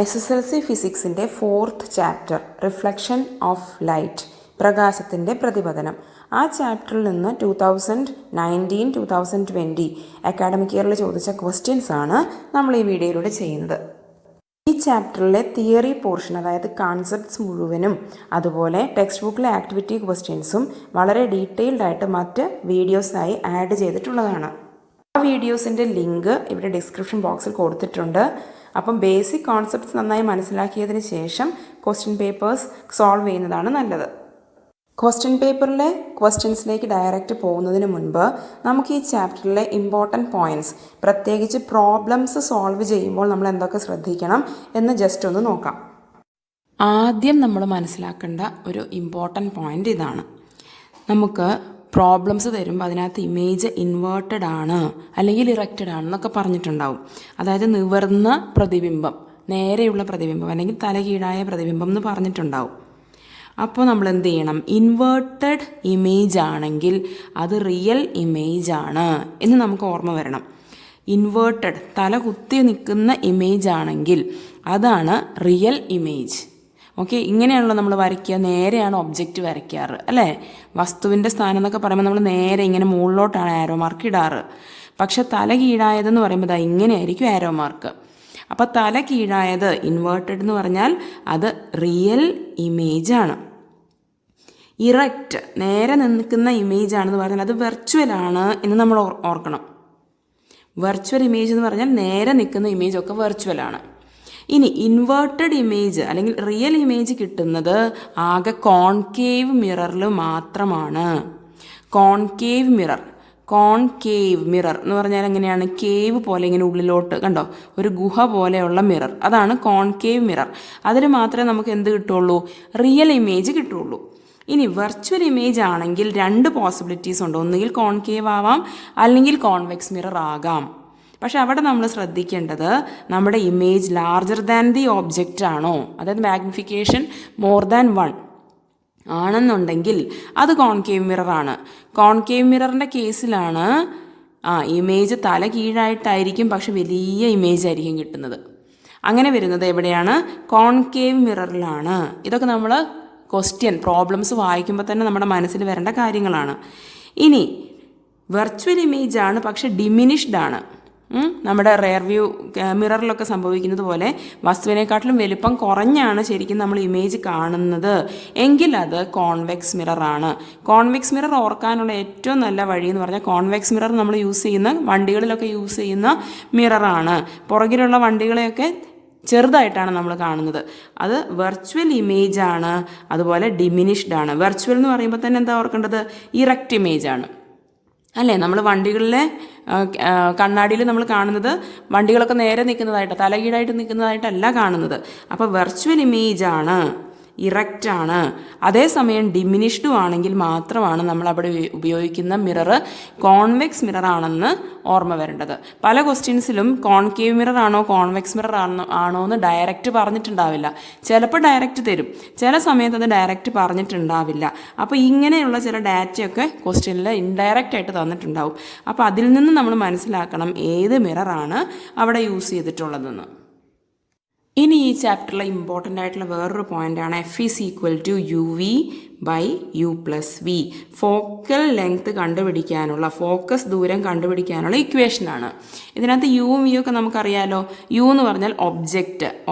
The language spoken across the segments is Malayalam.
SSLC ഫിസിക്സിൻ്റെ 4th chapter reflection of light, പ്രകാശത്തിൻ്റെ പ്രതിപതനം. ആ ചാപ്റ്ററിൽ നിന്ന് 2019-2020 അക്കാഡമിക് ഇയറിൽ ചോദിച്ച ക്വസ്റ്റ്യൻസ് ആണ് നമ്മൾ ഈ വീഡിയോയിലൂടെ ചെയ്യുന്നത്. ഈ ചാപ്റ്ററിലെ തിയറി പോർഷൻ, അതായത് കൺസെപ്റ്റ്സ് മുഴുവനും അതുപോലെ ടെക്സ്റ്റ് ബുക്കിലെ ആക്ടിവിറ്റി ക്വസ്റ്റ്യൻസും വളരെ ഡീറ്റെയിൽഡ് ആയിട്ട് മറ്റ് വീഡിയോസായി ആഡ് ചെയ്തിട്ടുള്ളതാണ്. ആ വീഡിയോസിൻ്റെ ലിങ്ക് ഇവിടെ ഡിസ്ക്രിപ്ഷൻ ബോക്സിൽ കൊടുത്തിട്ടുണ്ട്. അപ്പം ബേസിക് കോൺസെപ്റ്റ്സ് നന്നായി മനസ്സിലാക്കിയതിന് ശേഷം ക്വസ്റ്റ്യൻ പേപ്പേഴ്സ് സോൾവ് ചെയ്യുന്നതാണ് നല്ലത്. ക്വസ്റ്റ്യൻ പേപ്പറിലെ ക്വസ്റ്റ്യൻസിലേക്ക് ഡയറക്റ്റ് പോകുന്നതിന് മുൻപ് നമുക്ക് ഈ ചാപ്റ്ററിലെ ഇമ്പോർട്ടൻറ്റ് പോയിൻറ്റ്സ്, പ്രത്യേകിച്ച് പ്രോബ്ലംസ് സോൾവ് ചെയ്യുമ്പോൾ നമ്മൾ എന്തൊക്കെ ശ്രദ്ധിക്കണം എന്ന് ജസ്റ്റ് ഒന്ന് നോക്കാം. ആദ്യം നമ്മൾ മനസ്സിലാക്കേണ്ട ഒരു ഇമ്പോർട്ടൻറ്റ് പോയിൻ്റ് ഇതാണ്. നമുക്ക് പ്രോബ്ലംസ് തരുമ്പോൾ അതിനകത്ത് ഇമേജ് ഇൻവേർട്ടഡ് ആണ് അല്ലെങ്കിൽ ഇറക്റ്റഡ് ആണെന്നൊക്കെ പറഞ്ഞിട്ടുണ്ടാവും. അതായത് നിവർന്ന പ്രതിബിംബം, നേരെയുള്ള പ്രതിബിംബം അല്ലെങ്കിൽ തലകീഴായ പ്രതിബിംബം എന്ന് പറഞ്ഞിട്ടുണ്ടാവും. അപ്പോൾ നമ്മൾ എന്ത് ചെയ്യണം? ഇൻവേർട്ടഡ് ഇമേജ് ആണെങ്കിൽ അത് റിയൽ ഇമേജ് ആണ് എന്ന് നമുക്ക് ഓർമ്മ വരണം. ഇൻവേർട്ടഡ്, തല കുത്തി നിൽക്കുന്ന ഇമേജ് ആണെങ്കിൽ അതാണ് റിയൽ ഇമേജ്. ഓക്കെ, ഇങ്ങനെയാണല്ലോ നമ്മൾ വരയ്ക്കുക. നേരെയാണ് ഒബ്ജക്റ്റ് വരയ്ക്കാറ് അല്ലേ? വസ്തുവിൻ്റെ സ്ഥാനം എന്നൊക്കെ പറയുമ്പോൾ നമ്മൾ നേരെ ഇങ്ങനെ മുകളിലോട്ടാണ് ആരോ മാർക്ക് ഇടാറ്. പക്ഷെ തല കീഴായതെന്ന് പറയുമ്പോൾ ഇങ്ങനെയായിരിക്കും ആരോ മാർക്ക്. അപ്പോൾ തല കീഴായത്, ഇൻവേർട്ടഡ് എന്ന് പറഞ്ഞാൽ അത് റിയൽ ഇമേജ് ആണ്. ഇറക്റ്റ്, നേരെ നിൽക്കുന്ന ഇമേജ് ആണെന്ന് പറഞ്ഞാൽ അത് വെർച്വൽ ആണ് എന്ന് നമ്മൾ ഓർക്കണം. വെർച്വൽ ഇമേജ് എന്ന് പറഞ്ഞാൽ നേരെ നിൽക്കുന്ന ഇമേജൊക്കെ വെർച്വൽ ആണ്. ഇനി ഇൻവേർട്ടഡ് ഇമേജ് അല്ലെങ്കിൽ റിയൽ ഇമേജ് കിട്ടുന്നത് ആകെ കോൺകേവ് മിററിൽ മാത്രമാണ്. കോൺകേവ് മിറർ എന്ന് പറഞ്ഞാൽ എങ്ങനെയാണ്? കേവ് പോലെ ഇങ്ങനെ ഉള്ളിലോട്ട് കണ്ടോ, ഒരു ഗുഹ പോലെയുള്ള മിറർ, അതാണ് കോൺകേവ് മിറർ. അതിൽ മാത്രമേ നമുക്ക് എന്ത് കിട്ടുള്ളൂ? റിയൽ ഇമേജ് കിട്ടുള്ളൂ. ഇനി വെർച്വൽ ഇമേജ് ആണെങ്കിൽ രണ്ട് പോസിബിലിറ്റീസ് ഉണ്ട്. ഒന്നുകിൽ കോൺകേവ് ആവാം അല്ലെങ്കിൽ കോൺവെക്സ് മിറർ ആകാം. പക്ഷെ അവിടെ നമ്മൾ ശ്രദ്ധിക്കേണ്ടത് നമ്മുടെ image larger than the object ആണോ, അതായത് മാഗ്നിഫിക്കേഷൻ മോർ ദാൻ 1 ആണെന്നുണ്ടെങ്കിൽ അത് കോൺകേവ് മിററാണ്. കോൺകേവ് മിററിൻ്റെ കേസിലാണ് ഇമേജ് തല കീഴായിട്ടായിരിക്കും പക്ഷെ വലിയ ഇമേജ് ആയിരിക്കും കിട്ടുന്നത്. അങ്ങനെ വരുന്നത് എവിടെയാണ്? കോൺകേവ് മിററിലാണ്. ഇതൊക്കെ നമ്മൾ പ്രോബ്ലംസ് വായിക്കുമ്പോൾ തന്നെ നമ്മുടെ മനസ്സിൽ വരേണ്ട കാര്യങ്ങളാണ്. ഇനി വെർച്വൽ ഇമേജ് ആണ് പക്ഷെ ഡിമിനിഷ്ഡ് ആണ്. നമ്മുടെ റെയർ വ്യൂ മിററിലൊക്കെ സംഭവിക്കുന്നത് പോലെ വസ്തുവിനെക്കാട്ടിലും വലിപ്പം കുറഞ്ഞാണ് ശരിക്കും നമ്മൾ ഇമേജ് കാണുന്നത് എങ്കിൽ അത് കോൺവെക്സ് മിററാണ്. കോൺവെക്സ് മിറർ ഓർക്കാനുള്ള ഏറ്റവും നല്ല വഴി എന്ന് പറഞ്ഞാൽ, കോൺവെക്സ് മിറർ നമ്മൾ യൂസ് ചെയ്യുന്ന വണ്ടികളിലൊക്കെ യൂസ് ചെയ്യുന്ന മിററാണ്. പുറകിലുള്ള വണ്ടികളെയൊക്കെ ചെറുതായിട്ടാണ് നമ്മൾ കാണുന്നത്. അത് വെർച്വൽ ഇമേജ് ആണ്, അതുപോലെ ഡിമിനിഷ്ഡ് ആണ്. വെർച്വൽ എന്ന് പറയുമ്പോൾ തന്നെ എന്താ ഓർക്കേണ്ടത്? ഇറക്റ്റ് ഇമേജ് ആണ് അല്ലേ? നമ്മൾ വണ്ടികളിലെ കണ്ണാടിയിൽ നമ്മൾ കാണുന്നത് വണ്ടികളൊക്കെ നേരെ നിൽക്കുന്നതായിട്ട്, തലകീഴായിട്ട് നിൽക്കുന്നതായിട്ടല്ല കാണുന്നത്. അപ്പോൾ വെർച്വൽ ഇമേജ് ആണ്, ഇറക്റ്റ് ആണ്. അതേസമയം ഡിമിനിഷ്ഡും ആണെങ്കിൽ മാത്രമാണ് നമ്മൾ അവിടെ ഉപയോഗിക്കുന്ന മിറർ കോൺവെക്സ് മിറർ ആണെന്ന് ഓർമ്മ വരേണ്ടത്. പല ക്വസ്റ്റ്യൻസിലും കോൺകേവ് മിറർ ആണോ കോൺവെക്സ് മിറർ ആണോ എന്ന് ഡയറക്റ്റ് പറഞ്ഞിട്ടുണ്ടാവില്ല. ചിലപ്പോൾ ഡയറക്റ്റ് തരും, ചില സമയത്ത് അത് ഡയറക്റ്റ് പറഞ്ഞിട്ടുണ്ടാവില്ല. അപ്പോൾ ഇങ്ങനെയുള്ള ചില ഡാറ്റയൊക്കെ ക്വസ്റ്റ്യനിൽ ഇൻഡയറക്റ്റ് ആയിട്ട് തന്നിട്ടുണ്ടാവും. അപ്പോൾ അതിൽ നിന്ന് നമ്മൾ മനസ്സിലാക്കണം ഏത് മിററാണ് അവിടെ യൂസ് ചെയ്തിട്ടുള്ളതെന്ന്. ഇനി ഈ ചാപ്റ്ററിലെ ഇമ്പോർട്ടൻ്റ് ആയിട്ടുള്ള വേറൊരു പോയിൻ്റാണ് F=UV/U+V. ഫോക്കൽ ലെങ്ത് കണ്ടുപിടിക്കാനുള്ള, ഫോക്കസ് ദൂരം കണ്ടുപിടിക്കാനുള്ള ഇക്വേഷനാണ്. ഇതിനകത്ത് യുവും വി ഒക്കെ നമുക്കറിയാലോ. യു എന്ന് പറഞ്ഞാൽ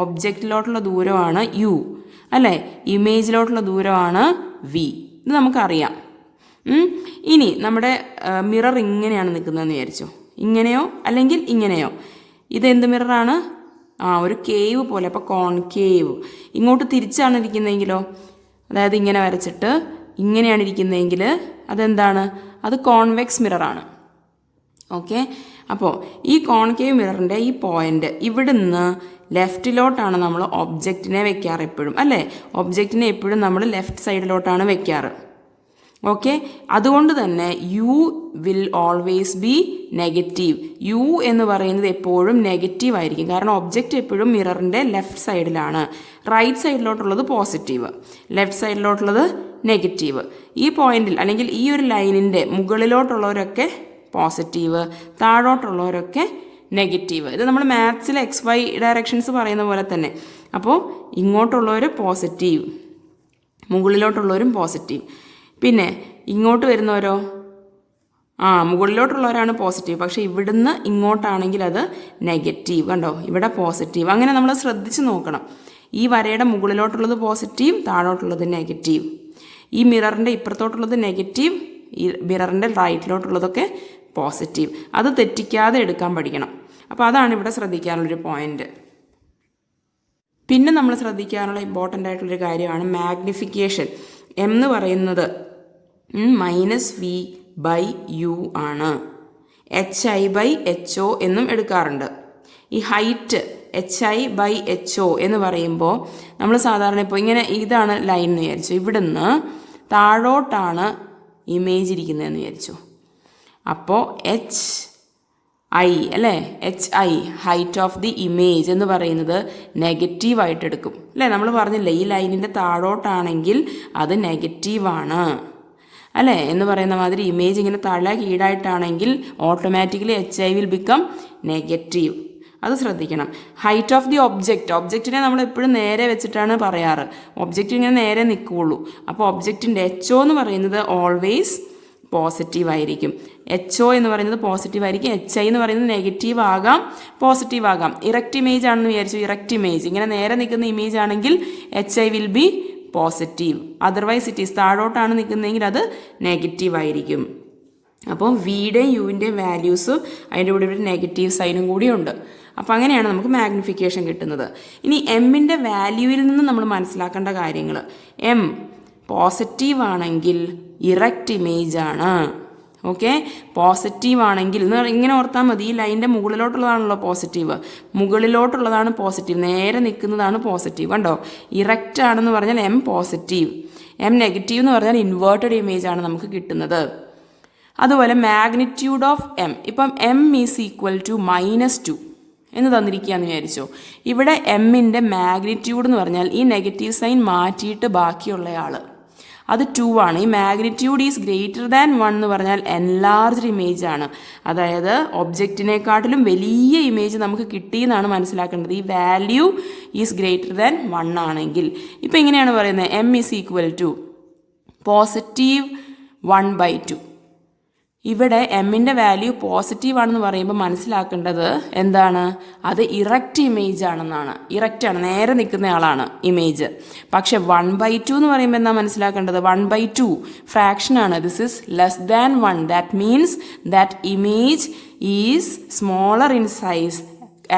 ഒബ്ജക്റ്റിലോട്ടുള്ള ദൂരമാണ് യു അല്ലേ? ഇമേജിലോട്ടുള്ള ദൂരമാണ് വി. ഇത് നമുക്കറിയാം. ഇനി നമ്മുടെ മിറർ ഇങ്ങനെയാണ് നിൽക്കുന്നതെന്ന് വിചാരിച്ചോ, ഇങ്ങനെയോ അല്ലെങ്കിൽ ഇങ്ങനെയോ. ഇതെന്ത് മിററാണ്? ഒരു കേവ് പോലെ. അപ്പോൾ കോൺകേവ്. ഇങ്ങോട്ട് തിരിച്ചാണ് ഇരിക്കുന്നതെങ്കിലോ, അതായത് ഇങ്ങനെ വരച്ചിട്ട് ഇങ്ങനെയാണ് ഇരിക്കുന്നതെങ്കിൽ അതെന്താണ്? അത് കോൺവെക്സ് മിററാണ്. ഓക്കെ, അപ്പോൾ ഈ കോൺകേവ് മിററിൻ്റെ ഈ പോയിൻ്റ് ഇവിടുന്ന് ലെഫ്റ്റിലോട്ടാണ് നമ്മൾ ഒബ്ജക്റ്റിനെ വെക്കാറ് എപ്പോഴും അല്ലേ? ഒബ്ജക്റ്റിനെ എപ്പോഴും നമ്മൾ ലെഫ്റ്റ് സൈഡിലോട്ടാണ് വെക്കാറ്. ഓക്കെ, അതുകൊണ്ട് തന്നെ u will always be negative. U എന്ന് പറയുന്നത് എപ്പോഴും നെഗറ്റീവ് ആയിരിക്കും. കാരണം ഒബ്ജക്റ്റ് എപ്പോഴും മിററിൻ്റെ ലെഫ്റ്റ് സൈഡിലാണ്. റൈറ്റ് സൈഡിലോട്ടുള്ളത് പോസിറ്റീവ്, ലെഫ്റ്റ് സൈഡിലോട്ടുള്ളത് നെഗറ്റീവ്. ഈ പോയിന്റിൽ അല്ലെങ്കിൽ ഈ ഒരു ലൈനിൻ്റെ മുകളിലോട്ടുള്ളവരൊക്കെ പോസിറ്റീവ്, താഴോട്ടുള്ളവരൊക്കെ നെഗറ്റീവ്. ഇത് നമ്മൾ മാത്സിൽ XY ഡയറക്ഷൻസ് പറയുന്ന പോലെ തന്നെ. അപ്പോൾ ഇങ്ങോട്ടുള്ളവർ പോസിറ്റീവ്, മുകളിലോട്ടുള്ളവരും പോസിറ്റീവ്. പിന്നെ ഇങ്ങോട്ട് വരുന്നവരോ മുകളിലോട്ടുള്ളവരാണ് പോസിറ്റീവ്, പക്ഷേ ഇവിടുന്ന് ഇങ്ങോട്ടാണെങ്കിൽ അത് നെഗറ്റീവ്. കണ്ടോ, ഇവിടെ പോസിറ്റീവ്. അങ്ങനെ നമ്മൾ ശ്രദ്ധിച്ച് നോക്കണം. ഈ വരയുടെ മുകളിലോട്ടുള്ളത് പോസിറ്റീവ്, താഴോട്ടുള്ളത് നെഗറ്റീവ്. ഈ മിററിൻ്റെ ഇപ്പുറത്തോട്ടുള്ളത് നെഗറ്റീവ്, ഈ മിററിൻ്റെ റൈറ്റിലോട്ടുള്ളതൊക്കെ പോസിറ്റീവ്. അത് തെറ്റിക്കാതെ എടുക്കാൻ പഠിക്കണം. അപ്പോൾ അതാണ് ഇവിടെ ശ്രദ്ധിക്കാനുള്ളൊരു പോയിന്റ്. പിന്നെ നമ്മൾ ശ്രദ്ധിക്കാനുള്ള ഇമ്പോർട്ടൻ്റ് ആയിട്ടുള്ളൊരു കാര്യമാണ് മാഗ്നിഫിക്കേഷൻ. എം എന്ന് പറയുന്നത് -v/u ആണ്. HI/HO എന്നും എടുക്കാറുണ്ട്. ഈ ഹൈറ്റ് HI/HO എന്ന് പറയുമ്പോൾ നമ്മൾ സാധാരണ ഇപ്പോൾ ഇങ്ങനെ ഇതാണ് ലൈൻ എന്ന് വിചാരിച്ചു, ഇവിടുന്ന് താഴോട്ടാണ് ഇമേജ് ഇരിക്കുന്നതെന്ന് വിചാരിച്ചു. അപ്പോൾ HI അല്ലേ, HI height of the image എന്ന് പറയുന്നത് നെഗറ്റീവായിട്ട് എടുക്കും അല്ലേ. നമ്മൾ പറഞ്ഞില്ലേ ഈ ലൈനിൻ്റെ താഴോട്ടാണെങ്കിൽ അത് നെഗറ്റീവാണ് അല്ലേ എന്ന് പറയുന്ന മാതിരി. ഇമേജ് ഇങ്ങനെ തല കീഴായിട്ടാണെങ്കിൽ automatically HI will become negative. അത് ശ്രദ്ധിക്കണം. ഹൈറ്റ് ഓഫ് ദി ഒബ്ജക്റ്റിനെ നമ്മൾ എപ്പോഴും നേരെ വെച്ചിട്ടാണ് പറയാറ്. ഒബ്ജക്റ്റ് ഇങ്ങനെ നേരെ നിൽക്കുകയുള്ളൂ. അപ്പോൾ ഒബ്ജക്റ്റിൻ്റെ HO എന്ന് പറയുന്നത് ഓൾവേസ് പോസിറ്റീവ് ആയിരിക്കും. HO എന്ന് പറയുന്നത് പോസിറ്റീവ് ആയിരിക്കും. HI എന്ന് പറയുന്നത് നെഗറ്റീവ് ആകാം, പോസിറ്റീവ് ആകാം. ഇറക്റ്റ് ഇമേജ് ആണെന്ന് വിചാരിച്ചു, ഇറക്റ്റ് ഇമേജ് ഇങ്ങനെ നേരെ നിൽക്കുന്ന ഇമേജ് ആണെങ്കിൽ HI will be positive. Otherwise it is താഴോട്ടാണ് നിൽക്കുന്നതെങ്കിൽ അത് നെഗറ്റീവ് ആയിരിക്കും. അപ്പോൾ വിയുടെയും യുവിൻ്റെയും വാല്യൂസ് അതിൻ്റെ കൂടെ ഒരു നെഗറ്റീവ് സൈനും കൂടിയുണ്ട്. അപ്പോൾ അങ്ങനെയാണ് നമുക്ക് മാഗ്നിഫിക്കേഷൻ കിട്ടുന്നത്. ഇനി എമ്മിൻ്റെ വാല്യൂവിൽ നിന്ന് നമ്മൾ മനസ്സിലാക്കേണ്ട കാര്യങ്ങൾ, എം പോസിറ്റീവ് ആണെങ്കിൽ ഇറക്റ്റ് ഇമേജ് ആണ്. ഓക്കെ, പോസിറ്റീവ് ആണെങ്കിൽ ഇങ്ങനെ ഓർത്താൽ മതി. ഈ ലൈനിൻ്റെ മുകളിലോട്ടുള്ളതാണല്ലോ പോസിറ്റീവ്, മുകളിലോട്ടുള്ളതാണ് പോസിറ്റീവ്, നേരെ നിൽക്കുന്നതാണ് പോസിറ്റീവ്. കണ്ടോ, ഇറക്റ്റ് ആണെന്ന് പറഞ്ഞാൽ എം പോസിറ്റീവ്, എം നെഗറ്റീവ് എന്ന് പറഞ്ഞാൽ ഇൻവേർട്ടഡ് ഇമേജ് ആണ് നമുക്ക് കിട്ടുന്നത്. അതുപോലെ മാഗ്നിറ്റ്യൂഡ് ഓഫ് എം, ഇപ്പം m = -2 എന്ന് തന്നിരിക്കുകയെന്ന് വിചാരിച്ചോ. ഇവിടെ എമ്മിൻ്റെ മാഗ്നിറ്റ്യൂഡ് എന്ന് പറഞ്ഞാൽ ഈ നെഗറ്റീവ് സൈൻ മാറ്റിയിട്ട് ബാക്കിയുള്ളയാൾ അത് 2 ആണ്. ഈ മാഗ്നിറ്റ്യൂഡ് ഈസ് ഗ്രേറ്റർ ദാൻ 1 എന്ന് പറഞ്ഞാൽ എൻലാർജ്ഡ് ഇമേജ് ആണ്. അതായത് ഒബ്ജക്റ്റിനെക്കാട്ടിലും വലിയ ഇമേജ് നമുക്ക് കിട്ടിയെന്നാണ് മനസ്സിലാക്കേണ്ടത്. ഈ വാല്യൂ ഈസ് ഗ്രേറ്റർ ദാൻ 1 ആണെങ്കിൽ. ഇപ്പോൾ ഇങ്ങനെയാണ് പറയുന്നത്, m = +1/2. ഇവിടെ എമ്മിൻ്റെ വാല്യൂ പോസിറ്റീവ് ആണെന്ന് പറയുമ്പോൾ മനസ്സിലാക്കേണ്ടത് എന്താണ്, അത് ഇറക്റ്റ് ഇമേജ് ആണെന്നാണ്. ഇറക്റ്റാണ്, നേരെ നിൽക്കുന്ന ആളാണ് ഇമേജ്. പക്ഷെ 1/2 എന്ന് പറയുമ്പോൾ എന്താ മനസ്സിലാക്കേണ്ടത്, 1/2 ഫ്രാക്ഷനാണ്. This is less than 1. That means that image is smaller in size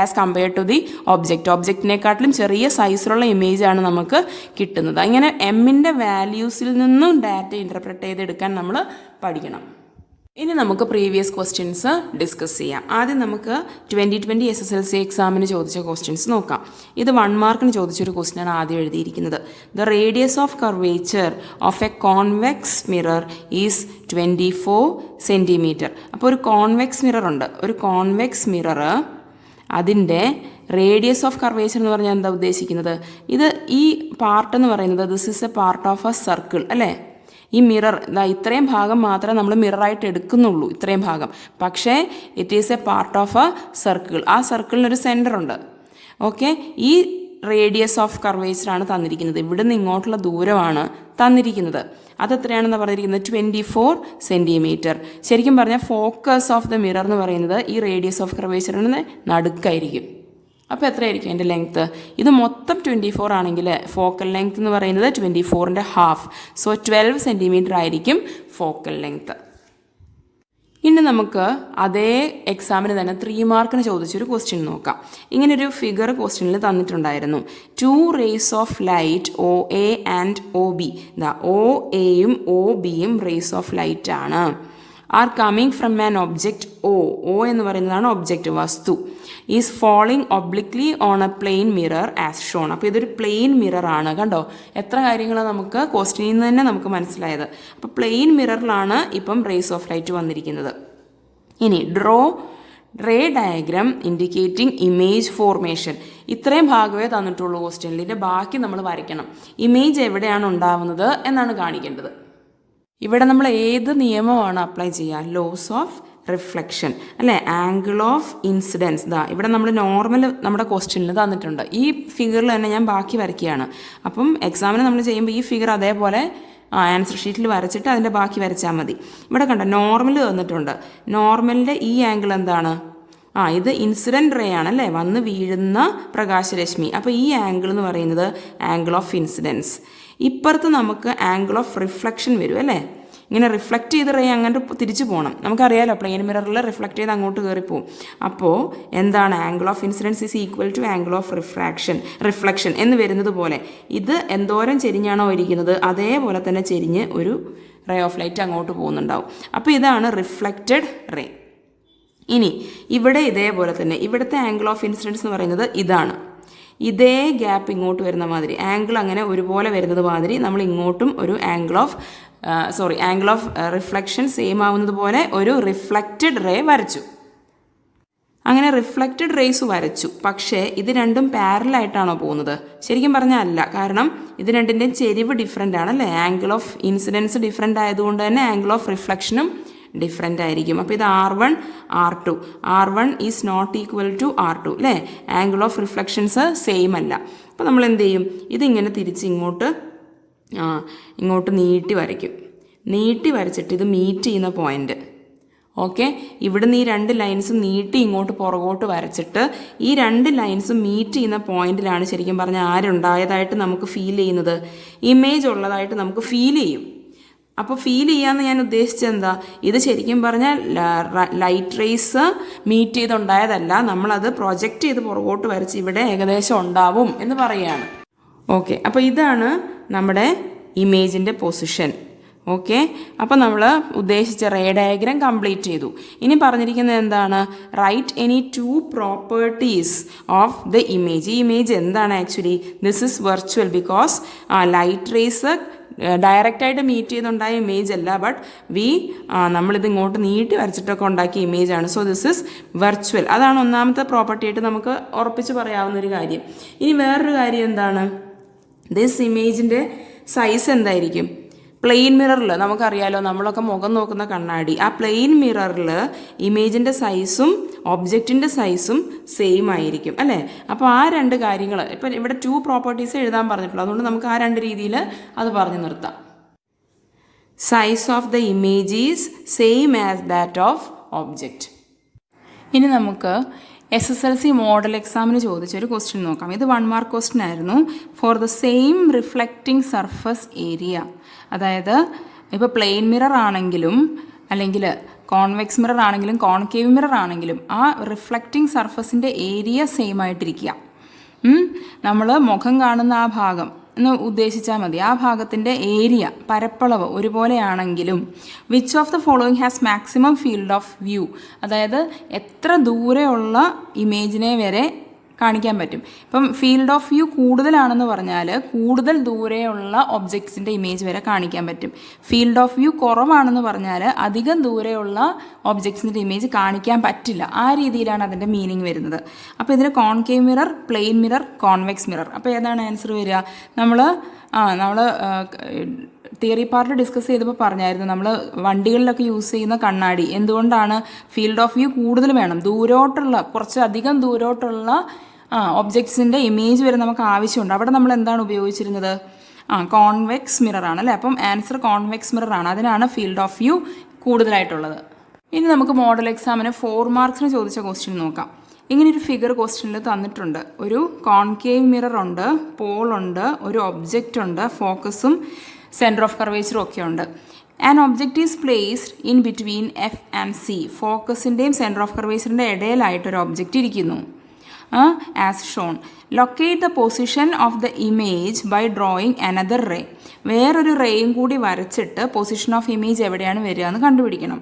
as compared to the ഒബ്ജക്റ്റിനെക്കാട്ടിലും ചെറിയ സൈസിലുള്ള ഇമേജാണ് നമുക്ക് കിട്ടുന്നത്. ഇങ്ങനെ എമ്മിൻ്റെ വാല്യൂസിൽ നിന്നും ഡാറ്റ ഇൻ്റർപ്രറ്റ് ചെയ്തെടുക്കാൻ നമ്മൾ പഠിക്കണം. ഇനി നമുക്ക് പ്രീവിയസ് ക്വസ്റ്റ്യൻസ് ഡിസ്കസ് ചെയ്യാം. ആദ്യം നമുക്ക് 2020 SSLC എക്സാമിന് ചോദിച്ച ക്വസ്റ്റ്യൻസ് നോക്കാം. ഇത് 1 മാർക്കിന് ചോദിച്ചൊരു ക്വസ്റ്റ്യനാണ് ആദ്യം എഴുതിയിരിക്കുന്നത്. The radius of curvature of A convex mirror is 24 centimetre. അപ്പോൾ ഒരു കോൺവെക്സ് മിറർ ഉണ്ട്. ഒരു കോൺവെക്സ് മിറർ, അതിൻ്റെ റേഡിയസ് ഓഫ് കർവേച്ചർ എന്ന് പറഞ്ഞാൽ എന്താ ഉദ്ദേശിക്കുന്നത്, ഇത് ഈ പാർട്ട് എന്ന് പറയുന്നത് this is A part of A circle അല്ലേ. ഈ മിറർ ഇത്രയും ഭാഗം മാത്രമേ നമ്മൾ മിററായിട്ട് എടുക്കുന്നുള്ളൂ, ഇത്രയും ഭാഗം. പക്ഷേ it is A part of A circle. ആ സർക്കിളിനൊരു സെൻറ്റർ ഉണ്ട്. ഓക്കെ, ഈ റേഡിയസ് ഓഫ് കർവേച്ചറാണ് തന്നിരിക്കുന്നത്. ഇവിടെ നിന്ന് ഇങ്ങോട്ടുള്ള ദൂരമാണ് തന്നിരിക്കുന്നത്. അതെത്രയാണെന്ന് പറഞ്ഞിരിക്കുന്നത് 24 സെൻറ്റിമീറ്റർ. ശരിക്കും പറഞ്ഞാൽ ഫോക്കസ് ഓഫ് ദ മിറർ എന്ന് പറയുന്നത് ഈ റേഡിയസ് ഓഫ് കർവേച്ചറിന് നടുക്കായിരിക്കും. അപ്പോൾ എത്രയായിരിക്കും അതിൻ്റെ ലെങ്ത്ത്? ഇത് മൊത്തം 24 ആണെങ്കിൽ ഫോക്കൽ ലെങ്ത് എന്ന് പറയുന്നത് 24ൻ്റെ ഹാഫ്. സോ 12 സെൻറ്റിമീറ്റർ ആയിരിക്കും ഫോക്കൽ ലെങ്ത്ത്. ഇനി നമുക്ക് അതേ എക്സാമിന് തന്നെ 3 മാർക്കിന് ചോദിച്ചൊരു ക്വസ്റ്റ്യൻ നോക്കാം. ഇങ്ങനൊരു ഫിഗർ ക്വസ്റ്റ്യനിൽ തന്നിട്ടുണ്ടായിരുന്നു. 2 rays of light OA and OB. OAയും OBയും റേസ് ഓഫ് ലൈറ്റ് ആണ്. Are coming from an object O എന്ന് പറയുന്നതാണ് ഒബ്ജക്റ്റ്, വസ്തു. Is falling obliquely on a plane mirror as shown. അപ്പോൾ ഇതൊരു പ്ലെയിൻ മിറർ ആണ്. കണ്ടോ, എത്ര കാര്യങ്ങളാണ് നമുക്ക് ക്വസ്റ്റ്യനിൽ നിന്ന് തന്നെ നമുക്ക് മനസ്സിലായത്. അപ്പോൾ പ്ലെയിൻ മിററിലാണ് ഇപ്പം റേസ് ഓഫ് ലൈറ്റ് വന്നിരിക്കുന്നത്. ഇനി ray diagram indicating image formation. ഇത്രയും ഭാഗമേ തന്നിട്ടുള്ളൂ ക്വസ്റ്റ്യനിൽ. ഇതിൻ്റെ ബാക്കി നമ്മൾ വരയ്ക്കണം. ഇമേജ് എവിടെയാണ് ഉണ്ടാവുന്നത് എന്നാണ് കാണിക്കേണ്ടത്. ഇവിടെ നമ്മൾ ഏത് നിയമമാണ് അപ്ലൈ ചെയ്യുക, ലോസ് ഓഫ് റിഫ്ലക്ഷൻ അല്ലേ. ആംഗിൾ ഓഫ് ഇൻസിഡൻസ് ഇവിടെ നമ്മൾ നോർമൽ നമ്മുടെ ക്വസ്റ്റ്യനിൽ തന്നിട്ടുണ്ട്. ഈ ഫിഗറിൽ തന്നെ ഞാൻ ബാക്കി വരയ്ക്കുകയാണ്. അപ്പം എക്സാമിന് നമ്മൾ ചെയ്യുമ്പോൾ ഈ ഫിഗർ അതേപോലെ ആൻസർ ഷീറ്റിൽ വരച്ചിട്ട് അതിൻ്റെ ബാക്കി വരച്ചാൽ മതി. ഇവിടെ കണ്ട നോർമൽ തന്നിട്ടുണ്ട്. നോർമലിൻ്റെ ഈ ആംഗിൾ എന്താണ്? ഇത് ഇൻസിഡൻറ്റ് റേ ആണല്ലേ, വന്ന് വീഴുന്ന പ്രകാശരശ്മി. അപ്പോൾ ഈ ആംഗിൾ എന്ന് പറയുന്നത് ആംഗിൾ ഓഫ് ഇൻസിഡൻസ്. ഇപ്പുറത്ത് നമുക്ക് ആംഗിൾ ഓഫ് റിഫ്ലക്ഷൻ വരും അല്ലേ. ഇങ്ങനെ റിഫ്ലക്റ്റ് ചെയ്ത് റേ അങ്ങോട്ട് തിരിച്ചു പോകണം. നമുക്കറിയാലോ പ്ലെയിൻ മിററിൽ റിഫ്ലക്റ്റ് ചെയ്ത് അങ്ങോട്ട് കയറിപ്പോവും. അപ്പോൾ എന്താണ് angle of incidence is equal to angle of reflection എന്ന് വരുന്നത് പോലെ ഇത് എന്തോരം ചെരിഞ്ഞാണോ ഇരിക്കുന്നത് അതേപോലെ തന്നെ ചെരിഞ്ഞ് ഒരു റേ ഓഫ് ലൈറ്റ് അങ്ങോട്ട് പോകുന്നുണ്ടാവും. അപ്പോൾ ഇതാണ് റിഫ്ലക്റ്റഡ് റേ. ഇനി ഇവിടെ ഇതേപോലെ തന്നെ ഇവിടുത്തെ ആംഗിൾ ഓഫ് ഇൻസിഡൻസ് എന്ന് പറയുന്നത് ഇതാണ്. ഇതേ ഗ്യാപ്പ് ഇങ്ങോട്ട് വരുന്ന മാതിരി ആംഗിൾ അങ്ങനെ ഒരുപോലെ വരുന്നത് മാതിരി നമ്മൾ ഇങ്ങോട്ടും ഒരു ആംഗിൾ ഓഫ് റിഫ്ലക്ഷൻ സെയിം ആവുന്നത് പോലെ ഒരു റിഫ്ലക്റ്റഡ് റേ വരച്ചു. അങ്ങനെ റിഫ്ലക്റ്റഡ് റേസ് വരച്ചു. പക്ഷേ ഇത് രണ്ടും പാരലായിട്ടാണോ പോകുന്നത്? ശരിക്കും പറഞ്ഞാൽ അല്ല. കാരണം ഇത് രണ്ടിൻ്റെയും ചെരിവ് ഡിഫറെൻ്റ് ആണല്ലേ. ആംഗിൾ ഓഫ് ഇൻസിഡൻസ് ഡിഫറെൻ്റ് ആയതുകൊണ്ട് തന്നെ ആംഗിൾ ഓഫ് റിഫ്ലക്ഷനും ഡിഫറെൻ്റ് ആയിരിക്കും. അപ്പോൾ ഇത് R1 R2 R1 is not equal to R2 അല്ലേ. ആംഗിൾ ഓഫ് റിഫ്ലക്ഷൻസ് സെയിം അല്ല. അപ്പോൾ നമ്മൾ എന്ത് ചെയ്യും? ഇതിങ്ങനെ തിരിച്ച് ഇങ്ങോട്ട് നീട്ടി വരയ്ക്കും. നീട്ടി വരച്ചിട്ട് ഇത് മീറ്റ് ചെയ്യുന്ന പോയിൻ്റ്. ഓക്കെ, ഇവിടുന്ന് ഈ രണ്ട് ലൈൻസും നീട്ടി ഇങ്ങോട്ട് പുറകോട്ട് വരച്ചിട്ട് ഈ രണ്ട് ലൈൻസും മീറ്റ് ചെയ്യുന്ന പോയിന്റിലാണ് ശരിക്കും പറഞ്ഞാൽ ആരുണ്ടായതായിട്ട് നമുക്ക് ഫീൽ ചെയ്യുന്നത്, ഇമേജ് ഉള്ളതായിട്ട് നമുക്ക് ഫീൽ ചെയ്യും. അപ്പോൾ ഫീൽ ചെയ്യാമെന്ന് ഞാൻ ഉദ്ദേശിച്ചത് എന്താ, ഇത് ശരിക്കും പറഞ്ഞാൽ ലൈറ്റ് റേസ് മീറ്റ് ചെയ്തുണ്ടായതല്ല, നമ്മളത് പ്രൊജക്റ്റ് ചെയ്ത് പുറകോട്ട് വരച്ച് ഇവിടെ ഏകദേശം ഉണ്ടാവും എന്ന് പറയുകയാണ്. ഓക്കെ, അപ്പോൾ ഇതാണ് നമ്മുടെ ഇമേജിൻ്റെ പൊസിഷൻ. ഓക്കെ, അപ്പോൾ നമ്മൾ ഉദ്ദേശിച്ച റേ ഡയഗ്രാം കംപ്ലീറ്റ് ചെയ്തു. ഇനി പറഞ്ഞിരിക്കുന്നത് എന്താണ്? Write any 2 properties of the image. ഈ ഇമേജ് എന്താണ് actually? This is virtual because light rays ഡയറക്റ്റായിട്ട് മീറ്റ് ചെയ്തുണ്ടായ ഇമേജ് അല്ല, ബട്ട് നമ്മളിത് ഇങ്ങോട്ട് നീട്ടി വരച്ചിട്ടൊക്കെ ഉണ്ടാക്കിയ ഇമേജാണ്. So this is virtual. അതാണ് ഒന്നാമത്തെ പ്രോപ്പർട്ടി ആയിട്ട് നമുക്ക് ഉറപ്പിച്ച് പറയാവുന്നൊരു കാര്യം. ഇനി വേറൊരു കാര്യം എന്താണ്? ദിസ് ഇമേജിൻ്റെ സൈസ് എന്തായിരിക്കും? പ്ലെയിൻ മിററിൽ നമുക്കറിയാലോ, നമ്മളൊക്കെ മുഖം നോക്കുന്ന കണ്ണാടി, ആ പ്ലെയിൻ മിററിൽ ഇമേജിൻ്റെ സൈസും ഒബ്ജക്റ്റിൻ്റെ സൈസും സെയിം ആയിരിക്കും അല്ലേ. അപ്പോൾ ആ രണ്ട് കാര്യങ്ങൾ ഇപ്പം ഇവിടെ 2 പ്രോപ്പർട്ടീസ് എഴുതാൻ പറഞ്ഞിട്ടുള്ളൂ. അതുകൊണ്ട് നമുക്ക് ആ രണ്ട് രീതിയിൽ അത് പറഞ്ഞു നിർത്താം. Size of the image is same as that of object. ഇനി നമുക്ക് SSLC മോഡൽ എക്സാമിന് ചോദിച്ചൊരു ക്വസ്റ്റ്യൻ നോക്കാം. ഇത് 1 മാർക്ക് ക്വസ്റ്റ്യൻ ആയിരുന്നു. For the same reflecting surface area, അതായത് ഇപ്പോൾ പ്ലെയിൻ മിറർ ആണെങ്കിലും അല്ലെങ്കിൽ കോൺവെക്സ് മിറർ ആണെങ്കിലും കോൺകേവ് മിറർ ആണെങ്കിലും ആ റിഫ്ലക്റ്റിംഗ് സർഫസിൻ്റെ ഏരിയ സെയിം ആയിട്ടിരിക്കുക. നമ്മൾ മുഖം കാണുന്ന ആ ഭാഗം എന്ന് ഉദ്ദേശിച്ചാൽ മതി. ആ ഭാഗത്തിൻ്റെ ഏരിയ പരപ്പളവ് ഒരുപോലെയാണെങ്കിലും which of the following has maximum field of view, അതായത് എത്ര ദൂരെയുള്ള ഇമേജിനെ വരെ കാണിക്കാൻ പറ്റും. ഇപ്പം ഫീൽഡ് ഓഫ് വ്യൂ കൂടുതലാണെന്ന് പറഞ്ഞാൽ കൂടുതൽ ദൂരെയുള്ള ഒബ്ജക്ട്സിൻ്റെ ഇമേജ് വരെ കാണിക്കാൻ പറ്റും. ഫീൽഡ് ഓഫ് വ്യൂ കുറവാണെന്ന് പറഞ്ഞാൽ അധികം ദൂരെയുള്ള ഒബ്ജക്ട്സിൻ്റെ ഇമേജ് കാണിക്കാൻ പറ്റില്ല. ആ രീതിയിലാണ് അതിൻ്റെ മീനിങ് വരുന്നത്. അപ്പോൾ ഇതിന് concave mirror, plane mirror, convex mirror. അപ്പോൾ ഏതാണ് ആൻസർ വരിക? നമ്മൾ തിയറി പാർട്ട് ഡിസ്കസ് ചെയ്തപ്പോൾ പറഞ്ഞായിരുന്നു, നമ്മൾ വണ്ടികളിലൊക്കെ യൂസ് ചെയ്യുന്ന കണ്ണാടി എന്തുകൊണ്ടാണ് ഫീൽഡ് ഓഫ് വ്യൂ കൂടുതൽ വേണം, ദൂരോട്ടുള്ള കുറച്ച് അധികം ദൂരോട്ടുള്ള ഒബ്ജക്ട്സിൻ്റെ ഇമേജ് വരെ നമുക്ക് ആവശ്യമുണ്ട്. അവിടെ നമ്മൾ എന്താണ് ഉപയോഗിച്ചിരുന്നത്? കോൺവെക്സ് മിറർ ആണ് അല്ലേ. അപ്പം ആൻസർ കോൺവെക്സ് മിറർ ആണ്. അതിനാണ് ഫീൽഡ് ഓഫ് വ്യൂ കൂടുതലായിട്ടുള്ളത്. ഇനി നമുക്ക് മോഡൽ എക്സാമിന് 4 മാർക്സിന് ചോദിച്ച ക്വസ്റ്റ്യൻ നോക്കാം. ഇങ്ങനൊരു ഫിഗർ ക്വസ്റ്റ്യനിൽ തന്നിട്ടുണ്ട്. ഒരു കോൺകേവ് മിറർ ഉണ്ട്, പോളുണ്ട്, ഒരു ഒബ്ജക്റ്റ് ഉണ്ട്, ഫോക്കസും സെൻറ്റർ ഓഫ് കർവേച്ചറും ഒക്കെ ഉണ്ട്. An object is placed in between F and C. ഫോക്കസിൻ്റെയും സെൻറ്റർ ഓഫ് കർവേച്ചറിൻ്റെ ഇടയിലായിട്ടൊരു ഒബ്ജക്റ്റ് ഇരിക്കുന്നു. As shown. Locate the position of the image by drawing another ray. വേറൊരു റേയും കൂടി വരച്ചിട്ട് പൊസിഷൻ ഓഫ് ഇമേജ് എവിടെയാണ് വരിക എന്ന് കണ്ടുപിടിക്കണം.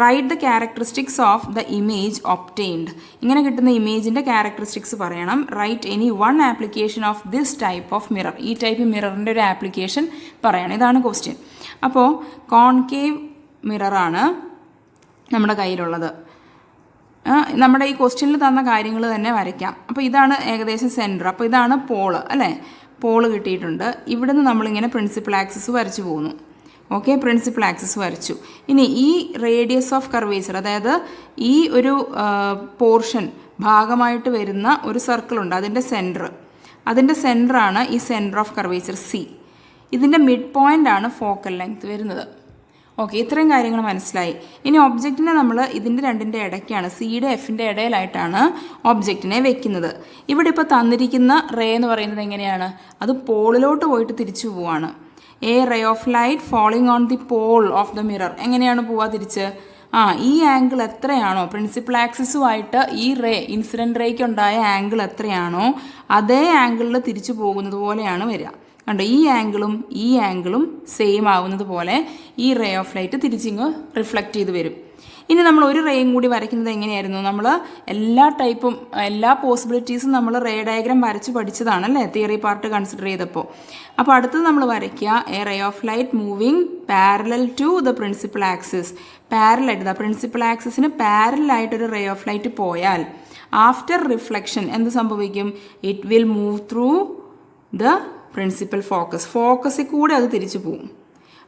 Write the characteristics of the image obtained. ഇങ്ങനെ കിട്ടുന്ന ഇമേജിൻ്റെ ക്യാരക്ടറിസ്റ്റിക്സ് പറയണം. Write any 1 application of this type of mirror. ഈ ടൈപ്പ് മിററിൻ്റെ ഒരു ആപ്ലിക്കേഷൻ പറയണം. ഇതാണ് ക്വസ്റ്റ്യൻ. അപ്പോൾ കോൺകേവ് മിററാണ് നമ്മുടെ കയ്യിലുള്ളത്. നമ്മുടെ ഈ ക്വസ്റ്റ്യനിൽ തന്ന കാര്യങ്ങൾ തന്നെ വരയ്ക്കാം. അപ്പോൾ ഇതാണ് ഏകദേശം സെൻറ്റർ. അപ്പോൾ ഇതാണ് പോള് അല്ലേ. പോള് കിട്ടിയിട്ടുണ്ട്. ഇവിടുന്ന് നമ്മളിങ്ങനെ പ്രിൻസിപ്പൽ ആക്സിസ് വരച്ചു പോകുന്നു. ഓക്കെ, പ്രിൻസിപ്പൽ ആക്സിസ് വരച്ചു. ഇനി ഈ റേഡിയസ് ഓഫ് കർവേച്ചർ, അതായത് ഈ ഒരു പോർഷൻ ഭാഗമായിട്ട് വരുന്ന ഒരു സർക്കിളുണ്ട്, അതിൻ്റെ സെൻറ്ററാണ് ഈ സെൻറ്റർ ഓഫ് കർവേച്ചർ സി. ഇതിൻ്റെ മിഡ് പോയിൻ്റ് ആണ് ഫോക്കൽ ലെങ്ത് വരുന്നത്. ഓക്കെ, ഇത്രയും കാര്യങ്ങൾ മനസ്സിലായി. ഇനി ഒബ്ജക്റ്റിനെ നമ്മൾ ഇതിൻ്റെ രണ്ടിൻ്റെ ഇടയ്ക്കാണ്, സിയുടെ എഫിൻ്റെ ഇടയിലായിട്ടാണ് ഒബ്ജക്റ്റിനെ വെക്കുന്നത്. ഇവിടെ ഇപ്പോൾ തന്നിരിക്കുന്ന റേ എന്ന് പറയുന്നത് എങ്ങനെയാണ്? അത് പോളിലോട്ട് പോയിട്ട് തിരിച്ചു പോവാണ്. A ray of light falling on the pole of the mirror. എങ്ങനെയാണ് പോവുക തിരിച്ച്? ഈ ആംഗിൾ എത്രയാണോ പ്രിൻസിപ്പൽ ആക്സിസുമായിട്ട് ഈ റേ, ഇൻസിഡൻറ്റ് റേക്ക് ഉണ്ടായ ആംഗിൾ എത്രയാണോ അതേ ആംഗിളിൽ തിരിച്ചു പോകുന്നത് പോലെയാണ് വരിക. കണ്ടോ, ഈ ആംഗിളും സെയിം ആവുന്നത് പോലെ ഈ റേ ഓഫ് ലൈറ്റ് തിരിച്ചിങ്ങ് റിഫ്ലക്റ്റ് ചെയ്ത് വരും. ഇനി നമ്മൾ ഒരു റേയും കൂടി വരയ്ക്കുന്നത് എങ്ങനെയായിരുന്നു? നമ്മൾ എല്ലാ പോസിബിലിറ്റീസും നമ്മൾ റേ ഡയഗ്രാം വരച്ച് പഠിച്ചതാണല്ലേ, തിയറി പാർട്ട് കൺസിഡർ ചെയ്തപ്പോൾ. അപ്പോൾ അടുത്തത് നമ്മൾ വരയ്ക്കുക a ray of light moving parallel to the principal axis. പാരലായിട്ട്, പ്രിൻസിപ്പൽ ആക്സിസിന് പാരലായിട്ടൊരു റേ ഓഫ് ലൈറ്റ് പോയാൽ ആഫ്റ്റർ റിഫ്ലക്ഷൻ എന്ത് സംഭവിക്കും? It will move through the principal ഫോക്കസിൽ കൂടെ അത് തിരിച്ചു പോവും.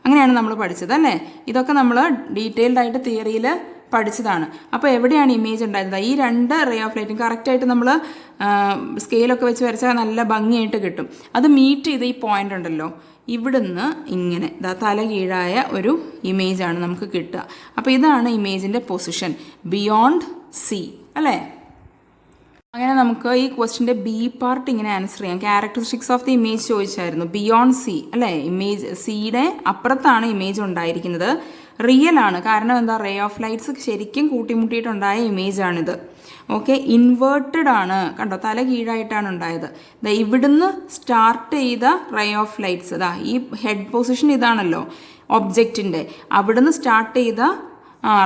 അങ്ങനെയാണ് നമ്മൾ പഠിച്ചത് അല്ലേ. ഇതൊക്കെ നമ്മൾ ഡീറ്റെയിൽഡ് ആയിട്ട് തിയറിയിൽ പഠിച്ചതാണ്. അപ്പോൾ എവിടെയാണ് ഇമേജ് ഉണ്ടായത്? ഈ രണ്ട് റേ ഓഫ് ലൈറ്റും കറക്റ്റായിട്ട് നമ്മൾ സ്കെയിലൊക്കെ വെച്ച് വരച്ചാൽ നല്ല ഭംഗിയായിട്ട് കിട്ടും. അത് മീറ്റ് ചെയ്ത് ഈ പോയിന്റ് ഉണ്ടല്ലോ, ഇവിടുന്ന് ഇങ്ങനെ തല കീഴായ ഒരു ഇമേജാണ് നമുക്ക് കിട്ടുക. അപ്പോൾ ഇതാണ് ഇമേജിൻ്റെ പൊസിഷൻ ബിയോണ്ട് സി അല്ലേ. അങ്ങനെ നമുക്ക് ഈ ക്വസ്റ്റിൻ്റെ ബി പാർട്ട് ഇങ്ങനെ ആൻസർ ചെയ്യാം. ക്യാരക്ടറിസ്റ്റിക്സ് ഓഫ് ദി ഇമേജ് ചോദിച്ചായിരുന്നു. ബിയോണ്ട് സി അല്ലേ, ഇമേജ് സിയുടെ അപ്പുറത്താണ് ഇമേജ് ഉണ്ടായിരിക്കുന്നത്. റിയൽ ആണ്, കാരണം എന്താ, റേ ഓഫ് ലൈറ്റ്സ് ശരിക്കും കൂട്ടിമുട്ടിയിട്ടുണ്ടായ ഇമേജാണിത്. ഓക്കെ, ഇൻവേർട്ടഡ് ആണ്, കണ്ടോ, തല കീഴായിട്ടാണ് ഉണ്ടായത്. ഇവിടുന്ന് സ്റ്റാർട്ട് ചെയ്ത റേ ഓഫ് ലൈറ്റ്സ്, ഈ ഹെഡ് പൊസിഷൻ ഇതാണല്ലോ ഒബ്ജക്റ്റിൻ്റെ, അവിടുന്ന് സ്റ്റാർട്ട് ചെയ്ത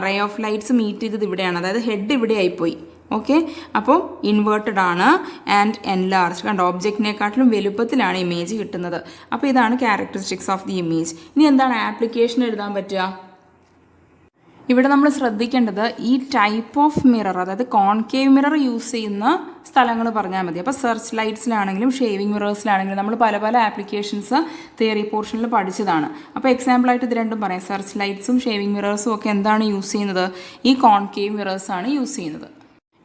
റേ ഓഫ് ലൈറ്റ്സ് മീറ്റ് ചെയ്തത് ഇവിടെയാണ്, അതായത് ഹെഡ് ഇവിടെ ആയിപ്പോയി. ഓക്കെ, അപ്പോൾ ഇൻവേർട്ടഡ് ആണ് ആൻഡ് എൻലാർജ്. കണ്ടോ, ഒബ്ജക്റ്റിനെക്കാട്ടിലും വലുപ്പത്തിലാണ് ഇമേജ് കിട്ടുന്നത്. അപ്പോൾ ഇതാണ് ക്യാരക്ടറിസ്റ്റിക്സ് ഓഫ് ദി ഇമേജ്. ഇനി എന്താണ് ആപ്ലിക്കേഷൻ എഴുതാൻ പറ്റുക? ഇവിടെ നമ്മൾ ശ്രദ്ധിക്കേണ്ടത് ഈ ടൈപ്പ് ഓഫ് മിറർ, അതായത് കോൺകേവ് മിറർ യൂസ് ചെയ്യുന്ന സ്ഥലങ്ങൾ പറഞ്ഞാൽ മതി. അപ്പോൾ സെർച്ച് ലൈറ്റ്സിലാണെങ്കിലും ഷേവിംഗ് മിറേഴ്സിലാണെങ്കിലും നമ്മൾ പല പല ആപ്ലിക്കേഷൻസ് തിയറി പോർഷനിൽ പഠിച്ചതാണ്. അപ്പോൾ എക്സാമ്പിളായിട്ട് ഇത് രണ്ടും പറയാം. സെർച്ച് ലൈറ്റ്സും ഷേവിംഗ് മിറേഴ്സും ഒക്കെ എന്താണ് യൂസ് ചെയ്യുന്നത്? ഈ കോൺകേവ് മിറേഴ്സാണ് യൂസ് ചെയ്യുന്നത്.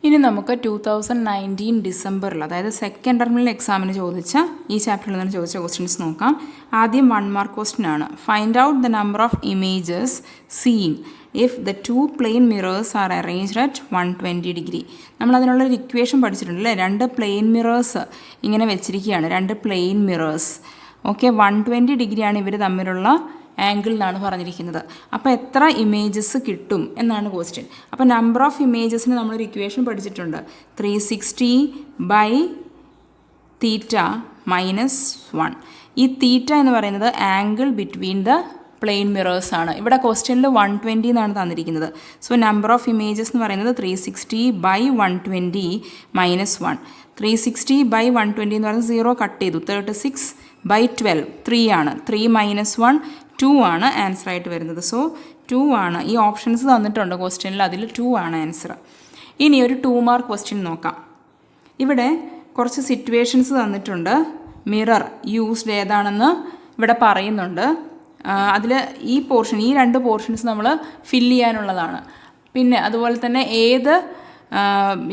ഇനി നമുക്ക് 2019 ഡിസംബറിൽ, അതായത് സെക്കൻഡ് ടേമിൽ എക്സാമിന് ചോദിച്ച ഈ ചാപ്റ്ററിൽ നിന്ന് ചോദിച്ച ക്വസ്റ്റ്യൻസ് നോക്കാം. ആദ്യം 1 മാർക്ക് ക്വസ്റ്റ്യൻ ആണ്. Find out the number of images seen if the 2 plane mirrors are arranged at 120 degree. നമ്മൾ അതിനുള്ളൊരു ഇക്വേഷൻ പഠിച്ചിട്ടുണ്ട് അല്ലേ. 2 പ്ലെയിൻ മിറേഴ്സ് ഇങ്ങനെ വെച്ചിരിക്കുകയാണ്, 2 പ്ലെയിൻ മിറേഴ്സ്. ഓക്കെ, 120 ഡിഗ്രിയാണ് ഇവർ തമ്മിലുള്ള ആംഗിൾ എന്നാണ് പറഞ്ഞിരിക്കുന്നത്. അപ്പോൾ എത്ര ഇമേജസ് കിട്ടും എന്നാണ് ക്വസ്റ്റ്യൻ. അപ്പോൾ നമ്പർ ഓഫ് ഇമേജസിന് നമ്മളൊരു ഇക്വേഷൻ പഠിച്ചിട്ടുണ്ട്. 360 ബൈ തീറ്റ മൈനസ് 1. ഈ തീറ്റ എന്ന് പറയുന്നത് angle between the plain mirrors ആണ്. ഇവിടെ ക്വസ്റ്റ്യനിൽ 120 എന്നാണ് തന്നിരിക്കുന്നത്. സോ നമ്പർ ഓഫ് ഇമേജസ് എന്ന് പറയുന്നത് 360 ബൈ 120 മൈനസ് 1. 360 ബൈ 120 എന്ന് പറയുന്നത് 0 കട്ട് ചെയ്തു. 36 ബൈ 12 3 ആണ്. 3 മൈനസ് 1 2 ആണ് ആൻസർ ആയിട്ട് വരുന്നത്. സോ 2 ആണ്. ഈ ഓപ്ഷൻസ് തന്നിട്ടുണ്ട് ക്വസ്റ്റ്യനിൽ, അതിൽ 2 ആണ് ആൻസർ. ഇനി ഒരു 2 മാർക്ക് ക്വസ്റ്റ്യൻ നോക്കാം. ഇവിടെ കുറച്ച് സിറ്റുവേഷൻസ് തന്നിട്ടുണ്ട്. മിറർ യൂസ്ഡ് ഏതാണെന്ന് ഇവിടെ പറയുന്നുണ്ട്. അതിൽ ഈ ഈ 2 പോർഷൻസ് നമ്മൾ ഫില്ല് ചെയ്യാനുള്ളതാണ്. പിന്നെ അതുപോലെ തന്നെ ഏത്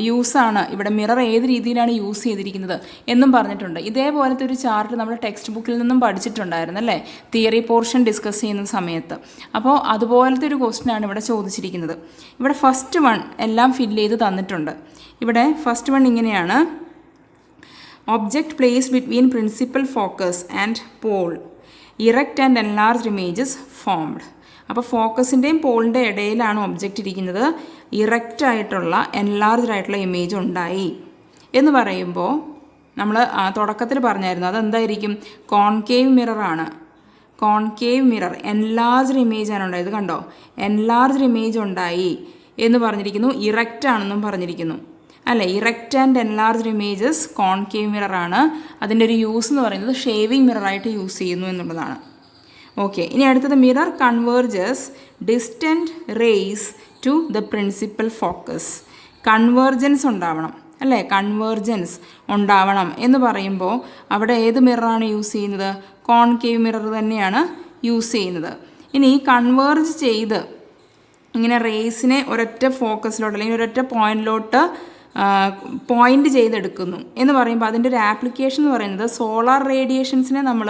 യൂസാണ് ഇവിടെ, മിറർ ഏത് രീതിയിലാണ് യൂസ് ചെയ്തിരിക്കുന്നത് എന്നും പറഞ്ഞിട്ടുണ്ട്. ഇതേപോലത്തെ ഒരു ചാർട്ട് നമ്മൾ ടെക്സ്റ്റ് ബുക്കിൽ നിന്നും പഠിച്ചിട്ടുണ്ടായിരുന്നു അല്ലേ, തിയറി പോർഷൻ ഡിസ്കസ് ചെയ്യുന്ന സമയത്ത്. അപ്പോൾ അതുപോലത്തെ ഒരു ക്വസ്റ്റ്യനാണ് ഇവിടെ ചോദിച്ചിരിക്കുന്നത്. ഇവിടെ ഫസ്റ്റ് വൺ എല്ലാം ഫില്ല് ചെയ്ത് തന്നിട്ടുണ്ട്. ഇവിടെ ഫസ്റ്റ് വൺ ഇങ്ങനെയാണ്: object place between principal focus and pole, erect and enlarged images formed. അപ്പോൾ ഫോക്കസിൻ്റെയും പോളിൻ്റെ ഇടയിലാണ് ഒബ്ജക്റ്റ് ഇരിക്കുന്നത്. ഇറക്റ്റ് ആയിട്ടുള്ള എൻലാർജ്ഡ് ആയിട്ടുള്ള ഇമേജ് ഉണ്ടായി എന്ന് പറയുമ്പോൾ നമ്മൾ തുടക്കത്തിൽ പറഞ്ഞായിരുന്നു അതെന്തായിരിക്കും? കോൺകേവ് മിററാണ്. കോൺകേവ് മിറർ എൻലാർജ്ഡ് ഇമേജ് ആണ് ഉണ്ടായത്. കണ്ടോ, എൻലാർജ്ഡ് ഇമേജ് ഉണ്ടായി എന്ന് പറഞ്ഞിരിക്കുന്നു. ഇറക്റ്റ് ആണെന്നും പറഞ്ഞിരിക്കുന്നു അല്ലേ. Erect and enlarged images concave മിററാണ്. അതിൻ്റെ ഒരു യൂസ് എന്ന് പറയുന്നത് ഷേവിംഗ് മിററായിട്ട് യൂസ് ചെയ്യുന്നു എന്നുള്ളതാണ്. ഓക്കെ, ഇനി അടുത്തത് mirror converges distant rays to the principal focus. Convergence ഉണ്ടാവണം അല്ലേ, കൺവേർജൻസ് ഉണ്ടാവണം എന്ന് പറയുമ്പോൾ അവിടെ ഏത് മിററാണ് യൂസ് ചെയ്യുന്നത്? കോൺകേവ് മിറർ തന്നെയാണ് യൂസ് ചെയ്യുന്നത്. ഇനി കൺവേർജ് ചെയ്ത് ഇങ്ങനെ റേസിനെ ഒരൊറ്റ ഫോക്കസിലോട്ട് അല്ലെങ്കിൽ ഒരൊറ്റ പോയിന്റിലോട്ട് പോയിന്റ് ചെയ്തെടുക്കുന്നു എന്ന് പറയുമ്പോൾ അതിൻ്റെ ഒരു ആപ്ലിക്കേഷൻ എന്ന് പറയുന്നത് സോളാർ റേഡിയേഷൻസിനെ നമ്മൾ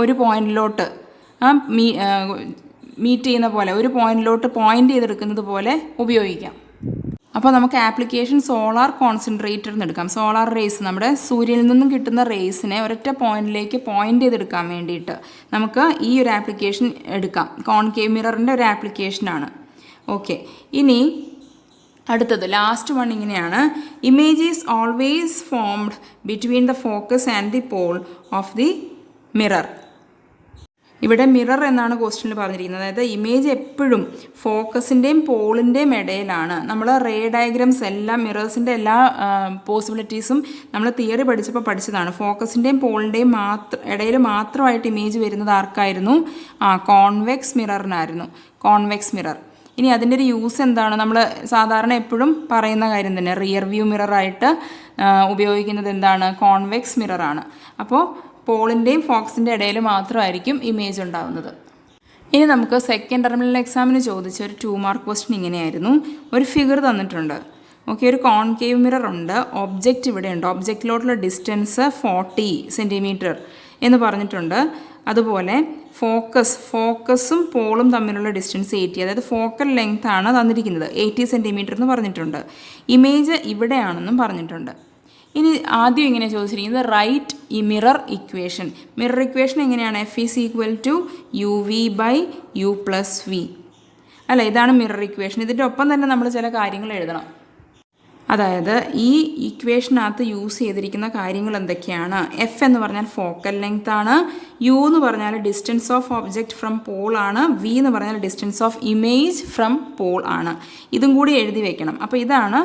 ഒരു പോയിന്റിലോട്ട് മീറ്റ് ചെയ്യുന്ന പോലെ ഒരു പോയിന്റിലോട്ട് പോയിന്റ് ചെയ്തെടുക്കുന്നത് പോലെ ഉപയോഗിക്കാം. അപ്പോൾ നമുക്ക് ആപ്ലിക്കേഷൻ സോളാർ കോൺസെൻട്രേറ്റർ എന്ന് എടുക്കാം. സോളാർ റേസ് നമ്മുടെ സൂര്യനിൽ നിന്നും കിട്ടുന്ന റേസിനെ ഒരൊറ്റ പോയിന്റിലേക്ക് പോയിന്റ് ചെയ്തെടുക്കാൻ വേണ്ടിയിട്ട് നമുക്ക് ഈ ഒരു ആപ്ലിക്കേഷൻ എടുക്കാം. കോൺകേവ് മിററിൻ്റെ ഒരു ആപ്ലിക്കേഷനാണ്. ഓക്കെ, ഇനി അടുത്തത് ലാസ്റ്റ് വൺ ഇങ്ങനെയാണ്. Image is always formed between the focus and the pole of the mirror. ഇവിടെ മിറർ എന്നാണ് ക്വസ്റ്റ്യനിൽ പറഞ്ഞിരിക്കുന്നത്. അതായത് ഇമേജ് എപ്പോഴും ഫോക്കസിൻ്റെയും പോളിൻ്റെയും ഇടയിലാണ്. നമ്മൾ റേ ഡയഗ്രാംസ് എല്ലാം മിറേഴ്സിൻ്റെ എല്ലാ പോസിബിലിറ്റീസും നമ്മൾ തിയറി പഠിച്ചപ്പോൾ പഠിച്ചതാണ്. ഫോക്കസിൻ്റെയും പോളിൻ്റെയും ഇടയിൽ മാത്രമായിട്ട് ഇമേജ് വരുന്നത് ആർക്കായിരുന്നു? കോൺവെക്സ് മിററിനായിരുന്നു. Convex mirror. ഇനി അതിൻ്റെ ഒരു യൂസ് എന്താണ്? നമ്മൾ സാധാരണ എപ്പോഴും പറയുന്ന കാര്യം തന്നെ, റിയർ വ്യൂ മിററായിട്ട് ഉപയോഗിക്കുന്നത് എന്താണ്? കോൺവെക്സ് മിററാണ്. അപ്പോൾ പോളിൻ്റെയും ഫോക്കസിൻ്റെ ഇടയിൽ മാത്രമായിരിക്കും ഇമേജ് ഉണ്ടാകുന്നത്. ഇനി നമുക്ക് സെക്കൻഡ് ടെർമിനൽ എക്സാമിന് ചോദിച്ച ഒരു 2 മാർക്ക് ക്വസ്റ്റ്യൻ ഇങ്ങനെയായിരുന്നു. ഒരു ഫിഗർ തന്നിട്ടുണ്ട്. ഓക്കെ, ഒരു കോൺകേവ് മിറർ ഉണ്ട്, ഒബ്ജക്റ്റ് ഇവിടെ ഉണ്ട്, ഒബ്ജക്റ്റിലോട്ടുള്ള ഡിസ്റ്റൻസ് 40 സെൻറ്റിമീറ്റർ എന്ന് പറഞ്ഞിട്ടുണ്ട്. അതുപോലെ ഫോക്കസും പോളും തമ്മിലുള്ള ഡിസ്റ്റൻസ് 80, അതായത് ഫോക്കൽ ലെങ്ത് ആണ് തന്നിരിക്കുന്നത് 80 സെൻറ്റിമീറ്റർ എന്ന് പറഞ്ഞിട്ടുണ്ട്. ഇമേജ് ഇവിടെയാണെന്നും പറഞ്ഞിട്ടുണ്ട്. ഇനി ആദ്യം ഇങ്ങനെ ചോദിച്ചിരിക്കുന്നത് റൈറ്റ് ഈ മിറർ ഇക്വേഷൻ. മിറർ ഇക്വേഷൻ എങ്ങനെയാണ്? F is equal to UV/U+V അല്ല, ഇതാണ് മിറർ ഇക്വേഷൻ. ഇതിൻ്റെ ഒപ്പം തന്നെ നമ്മൾ ചില കാര്യങ്ങൾ എഴുതണം. അതായത് ഈ ഇക്വേഷനകത്ത് യൂസ് ചെയ്തിരിക്കുന്ന കാര്യങ്ങൾ എന്തൊക്കെയാണ്? F എന്ന് പറഞ്ഞാൽ ഫോക്കൽ ലെങ്ത് ആണ്, U എന്ന് പറഞ്ഞാൽ distance of object from pole ആണ്, V എന്ന് പറഞ്ഞാൽ distance of image from pole ആണ്. ഇതും കൂടി എഴുതി വെക്കണം. അപ്പോൾ ഇതാണ്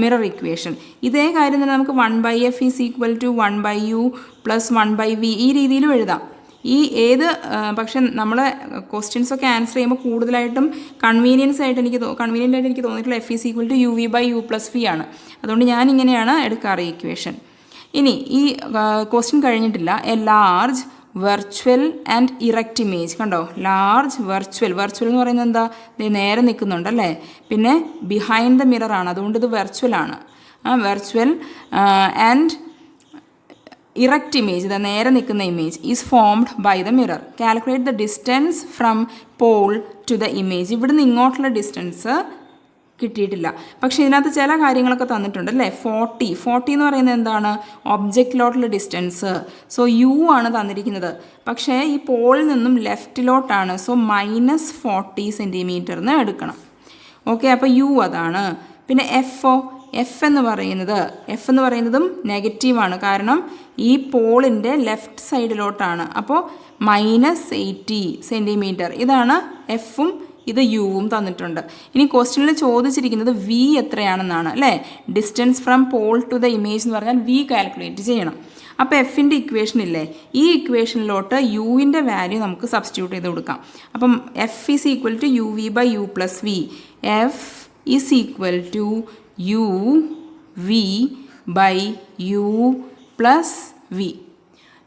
മിറർ ഇക്വേഷൻ. ഇതേ കാര്യം തന്നെ നമുക്ക് 1/F is equal to 1/U + 1/V ഈ രീതിയിലും എഴുതാം. ഈ പക്ഷെ നമ്മൾ ക്വസ്റ്റ്യൻസൊക്കെ ആൻസർ ചെയ്യുമ്പോൾ കൂടുതലായിട്ടും കൺവീനിയൻ്റ് ആയിട്ട് എനിക്ക് തോന്നിയിട്ടുള്ള F is equal to UV/U+V ആണ്. അതുകൊണ്ട് ഞാൻ ഇങ്ങനെയാണ് എടുക്കാറ് ഇക്വേഷൻ. ഇനി ഈ ക്വസ്റ്റ്യൻ കഴിഞ്ഞിട്ടില്ല. A large virtual and erect image. കണ്ടോ, ലാർജ് വെർച്വൽ എന്ന് പറയുന്നത് എന്താ? നേരെ നിൽക്കുന്നുണ്ടല്ലേ. പിന്നെ ബിഹൈൻഡ് ദ മിറർ ആണ്, അതുകൊണ്ട് ഇത് വെർച്വൽ ആണ്. വെർച്വൽ ആൻഡ് ഇറക്റ്റ് ഇമേജ്, ഇത് നേരെ നിൽക്കുന്ന image is formed by the mirror. Calculate the distance from pole to the image. ഇവിടുന്ന് ഇങ്ങോട്ടുള്ള ഡിസ്റ്റൻസ് കിട്ടിയിട്ടില്ല, പക്ഷേ ഇതിനകത്ത് ചില കാര്യങ്ങളൊക്കെ തന്നിട്ടുണ്ട് അല്ലേ. 40 എന്ന് പറയുന്നത് എന്താണ്? ഒബ്ജക്റ്റിലോട്ടുള്ള ഡിസ്റ്റൻസ്. സോ U ആണ് തന്നിരിക്കുന്നത്, പക്ഷേ ഈ പോളിൽ നിന്നും ലെഫ്റ്റിലോട്ടാണ്. സോ -40 സെൻറ്റിമീറ്റർ എന്ന് എടുക്കണം. ഓക്കെ, അപ്പോൾ U അതാണ്. പിന്നെ F എന്ന് പറയുന്നതും നെഗറ്റീവാണ്, കാരണം ഈ പോളിൻ്റെ ലെഫ്റ്റ് സൈഡിലോട്ടാണ്. അപ്പോൾ -80 സെൻറ്റിമീറ്റർ. ഇതാണ് Fഉം ഇത് യുവും തന്നിട്ടുണ്ട്. ഇനി ക്വസ്റ്റ്യനിൽ ചോദിച്ചിരിക്കുന്നത് V എത്രയാണെന്നാണ് അല്ലേ. Distance from pole to the image എന്ന് പറഞ്ഞാൽ V കാൽക്കുലേറ്റ് ചെയ്യണം. അപ്പോൾ Fൻ്റെ ഇക്വേഷൻ ഇല്ലേ, ഈ ഇക്വേഷനിലോട്ട് യുവിൻ്റെ വാല്യൂ നമുക്ക് സബ്സ്റ്റിറ്റ്യൂട്ട് ചെയ്ത് കൊടുക്കാം. അപ്പം F is equal to UV/U+V. F is equal to UV/U+V.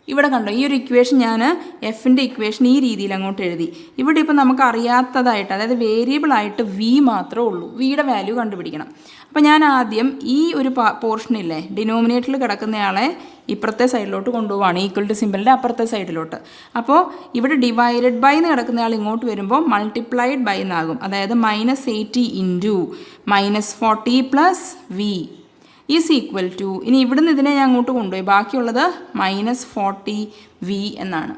ഇവിടെ കണ്ടോ, ഈ ഒരു ഇക്വേഷൻ ഞാൻ എഫിൻ്റെ ഇക്വേഷൻ ഈ രീതിയിൽ അങ്ങോട്ട് എഴുതി. ഇവിടെ ഇപ്പോൾ നമുക്ക് അറിയാത്തതായിട്ട്, അതായത് വേരിയബിളായിട്ട് V മാത്രമേ ഉള്ളൂ. Vയുടെ വാല്യൂ കണ്ടുപിടിക്കണം. അപ്പോൾ ഞാൻ ആദ്യം ഈ ഒരു പോർഷനില്ലേ, ഡിനോമിനേറ്ററിൽ കിടക്കുന്നയാളെ ഇപ്പുറത്തെ സൈഡിലോട്ട് കൊണ്ടുപോവാണ്, ഈക്വൽ ടു സിമ്പിളിൻ്റെ അപ്പുറത്തെ സൈഡിലോട്ട്. അപ്പോൾ ഇവിടെ ഡിവൈഡഡ് ബൈ എന്ന് കിടക്കുന്നയാൾ ഇങ്ങോട്ട് വരുമ്പോൾ മൾട്ടിപ്ലൈഡ് ബൈ എന്നാകും. അതായത് -80 into -40 + V is equal to, ഇനി ഇവിടുന്ന് ഇതിനെ ഞാൻ അങ്ങോട്ട് കൊണ്ടുപോയി, ബാക്കിയുള്ളത് -40V എന്നാണ്.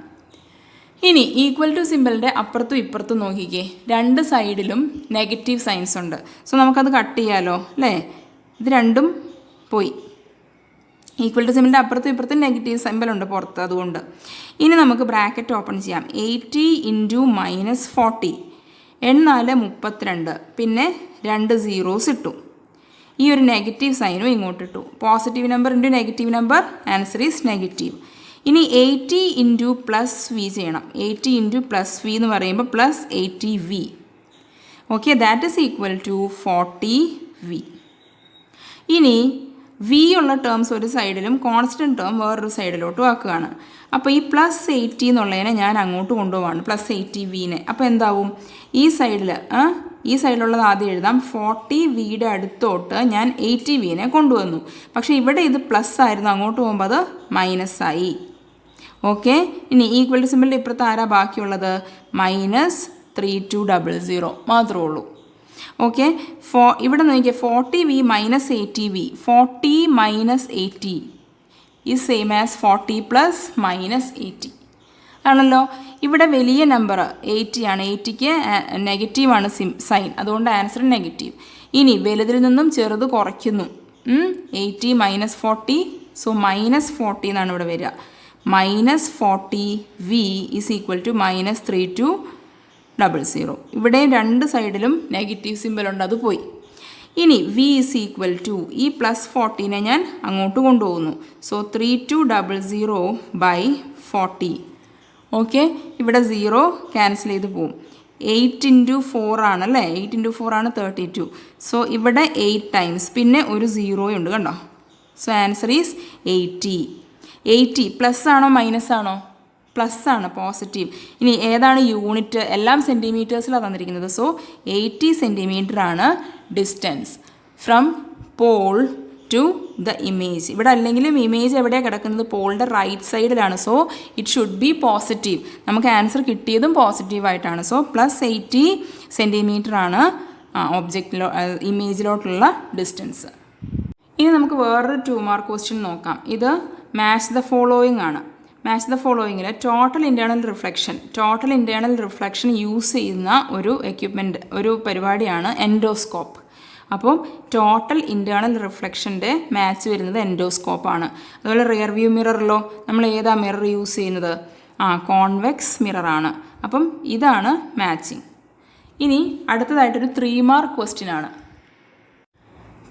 ഇനി ഈക്വൽ ടു സിമ്പിളിൻ്റെ അപ്പുറത്തും ഇപ്പുറത്തും നോക്കിക്കേ, രണ്ട് സൈഡിലും നെഗറ്റീവ് സൈൻസ് ഉണ്ട്. സോ നമുക്കത് കട്ട് ചെയ്യാലോ അല്ലേ. ഇത് രണ്ടും പോയി. ഈക്വൽ ടു സിമ്പിളിൻ്റെ അപ്പുറത്തും ഇപ്പുറത്തും നെഗറ്റീവ് സിമ്പിളുണ്ട് പുറത്ത്, അതുകൊണ്ട്. ഇനി നമുക്ക് ബ്രാക്കറ്റ് ഓപ്പൺ ചെയ്യാം. 80 ഇൻറ്റു -40 4 32, പിന്നെ 2 zeros ഇട്ടു. ഈ ഒരു നെഗറ്റീവ് സൈനും ഇങ്ങോട്ട് ഇട്ടു. Positive number into negative number, answer is negative. ഇനി 80 ഇൻറ്റു +V ചെയ്യണം. 80 ഇൻറ്റു +V എന്ന് പറയുമ്പോൾ +80V. Okay, that is equal to 40V. ഇനി വി ഉള്ള ടേംസ് ഒരു സൈഡിലും കോൺസ്റ്റൻറ്റ് ടേം വേറൊരു സൈഡിലോട്ടും ആക്കുകയാണ്. അപ്പോൾ ഈ +80 എന്നുള്ളതിനെ ഞാൻ അങ്ങോട്ട് കൊണ്ടുപോവാണ്, +80 വിനെ. അപ്പോൾ എന്താവും, ഈ സൈഡിലുള്ളത് ആദ്യം എഴുതാം. 40 വിയുടെ അടുത്തോട്ട് ഞാൻ 80 വിനെ കൊണ്ടുവന്നു. പക്ഷേ ഇവിടെ ഇത് പ്ലസ് ആയിരുന്നു, അങ്ങോട്ട് പോകുമ്പോൾ അത് മൈനസായി. ഓക്കെ, ഇനി ഈക്വൽ ടു സിമ്പിളിൻ്റെ ഇപ്പുറത്ത് ആരാ ബാക്കിയുള്ളത്? -3200 മാത്രമേ ഉള്ളൂ. ഓക്കെ, ഇവിടെ നോക്കിയാൽ 40 V -80 V, 40 - 80 is same as 40 + -80 ആണല്ലോ. ഇവിടെ വലിയ നമ്പർ 80 ആണ്, 80ക്ക് നെഗറ്റീവാണ് സൈൻ, അതുകൊണ്ട് ആൻസർ നെഗറ്റീവ്. ഇനി വലുതിൽ നിന്നും ചെറുത് കുറയ്ക്കുന്നു, 80 - 40, സോ -40 എന്നാണ് ഇവിടെ വരിക. -40 വി ഈസ് ഈക്വൽ ടു -3200. ഇവിടെ രണ്ട് സൈഡിലും നെഗറ്റീവ് സിമ്പലുണ്ട്, അത് പോയി. ഇനി വി ഈസ് ഈക്വൽ ടു ഈ +40നെ ഞാൻ അങ്ങോട്ട് കൊണ്ടുപോകുന്നു. സോ 3200/40. ഓക്കെ, ഇവിടെ 0 ക്യാൻസൽ ചെയ്ത് പോവും. 8 × 4 ആണല്ലേ, 8 × 4 ആണ് 32. സോ ഇവിടെ 8 ടൈംസ്, പിന്നെ ഒരു 0 ഉണ്ട് കണ്ടോ. So answer is 80. 80 പ്ലസ് ആണോ മൈനസ് ആണോ? പ്ലസ് ആണ്, പോസിറ്റീവ്. ഇനി ഏതാണ് യൂണിറ്റ്? എല്ലാം സെൻറ്റിമീറ്റേഴ്സിലാണ് തന്നിരിക്കുന്നത്. സോ 80 സെൻറ്റിമീറ്റർ ആണ് distance from pole to the image. ഇവിടെ അല്ലെങ്കിലും ഇമേജ് എവിടെയാണ് കിടക്കുന്നത്? പോളിൻ്റെ റൈറ്റ് സൈഡിലാണ്. So it should be positive. നമുക്ക് ആൻസർ കിട്ടിയതും പോസിറ്റീവായിട്ടാണ്. സോ +80 സെൻറ്റിമീറ്റർ ആണ് ഇമേജിലോട്ടുള്ള ഡിസ്റ്റൻസ്. ഇനി നമുക്ക് വേറൊരു 2 മാർക്ക് ക്വസ്റ്റ്യൻ നോക്കാം. ഇത് മാച്ച് ദ ഫോളോയിങ് ആണ്. മാച്ച് ദ ഫോളോയിങ്ങിൽ ടോട്ടൽ ഇൻറ്റേർണൽ റിഫ്ലക്ഷൻ യൂസ് ചെയ്യുന്ന ഒരു പരിപാടിയാണ് എൻഡോസ്കോപ്പ്. അപ്പോൾ ടോട്ടൽ ഇൻറ്റേർണൽ റിഫ്ലക്ഷൻ്റെ മാച്ച് വരുന്നത് എൻഡോസ്കോപ്പാണ്. അതുപോലെ റിയർ വ്യൂ മിററിലോ നമ്മൾ ഏതാ മിറർ യൂസ് ചെയ്യുന്നത്? കോൺവെക്സ് മിററാണ്. അപ്പം ഇതാണ് മാച്ചിങ്. ഇനി അടുത്തതായിട്ടൊരു 3 മാർക്ക് ക്വസ്റ്റ്യൻ ആണ്.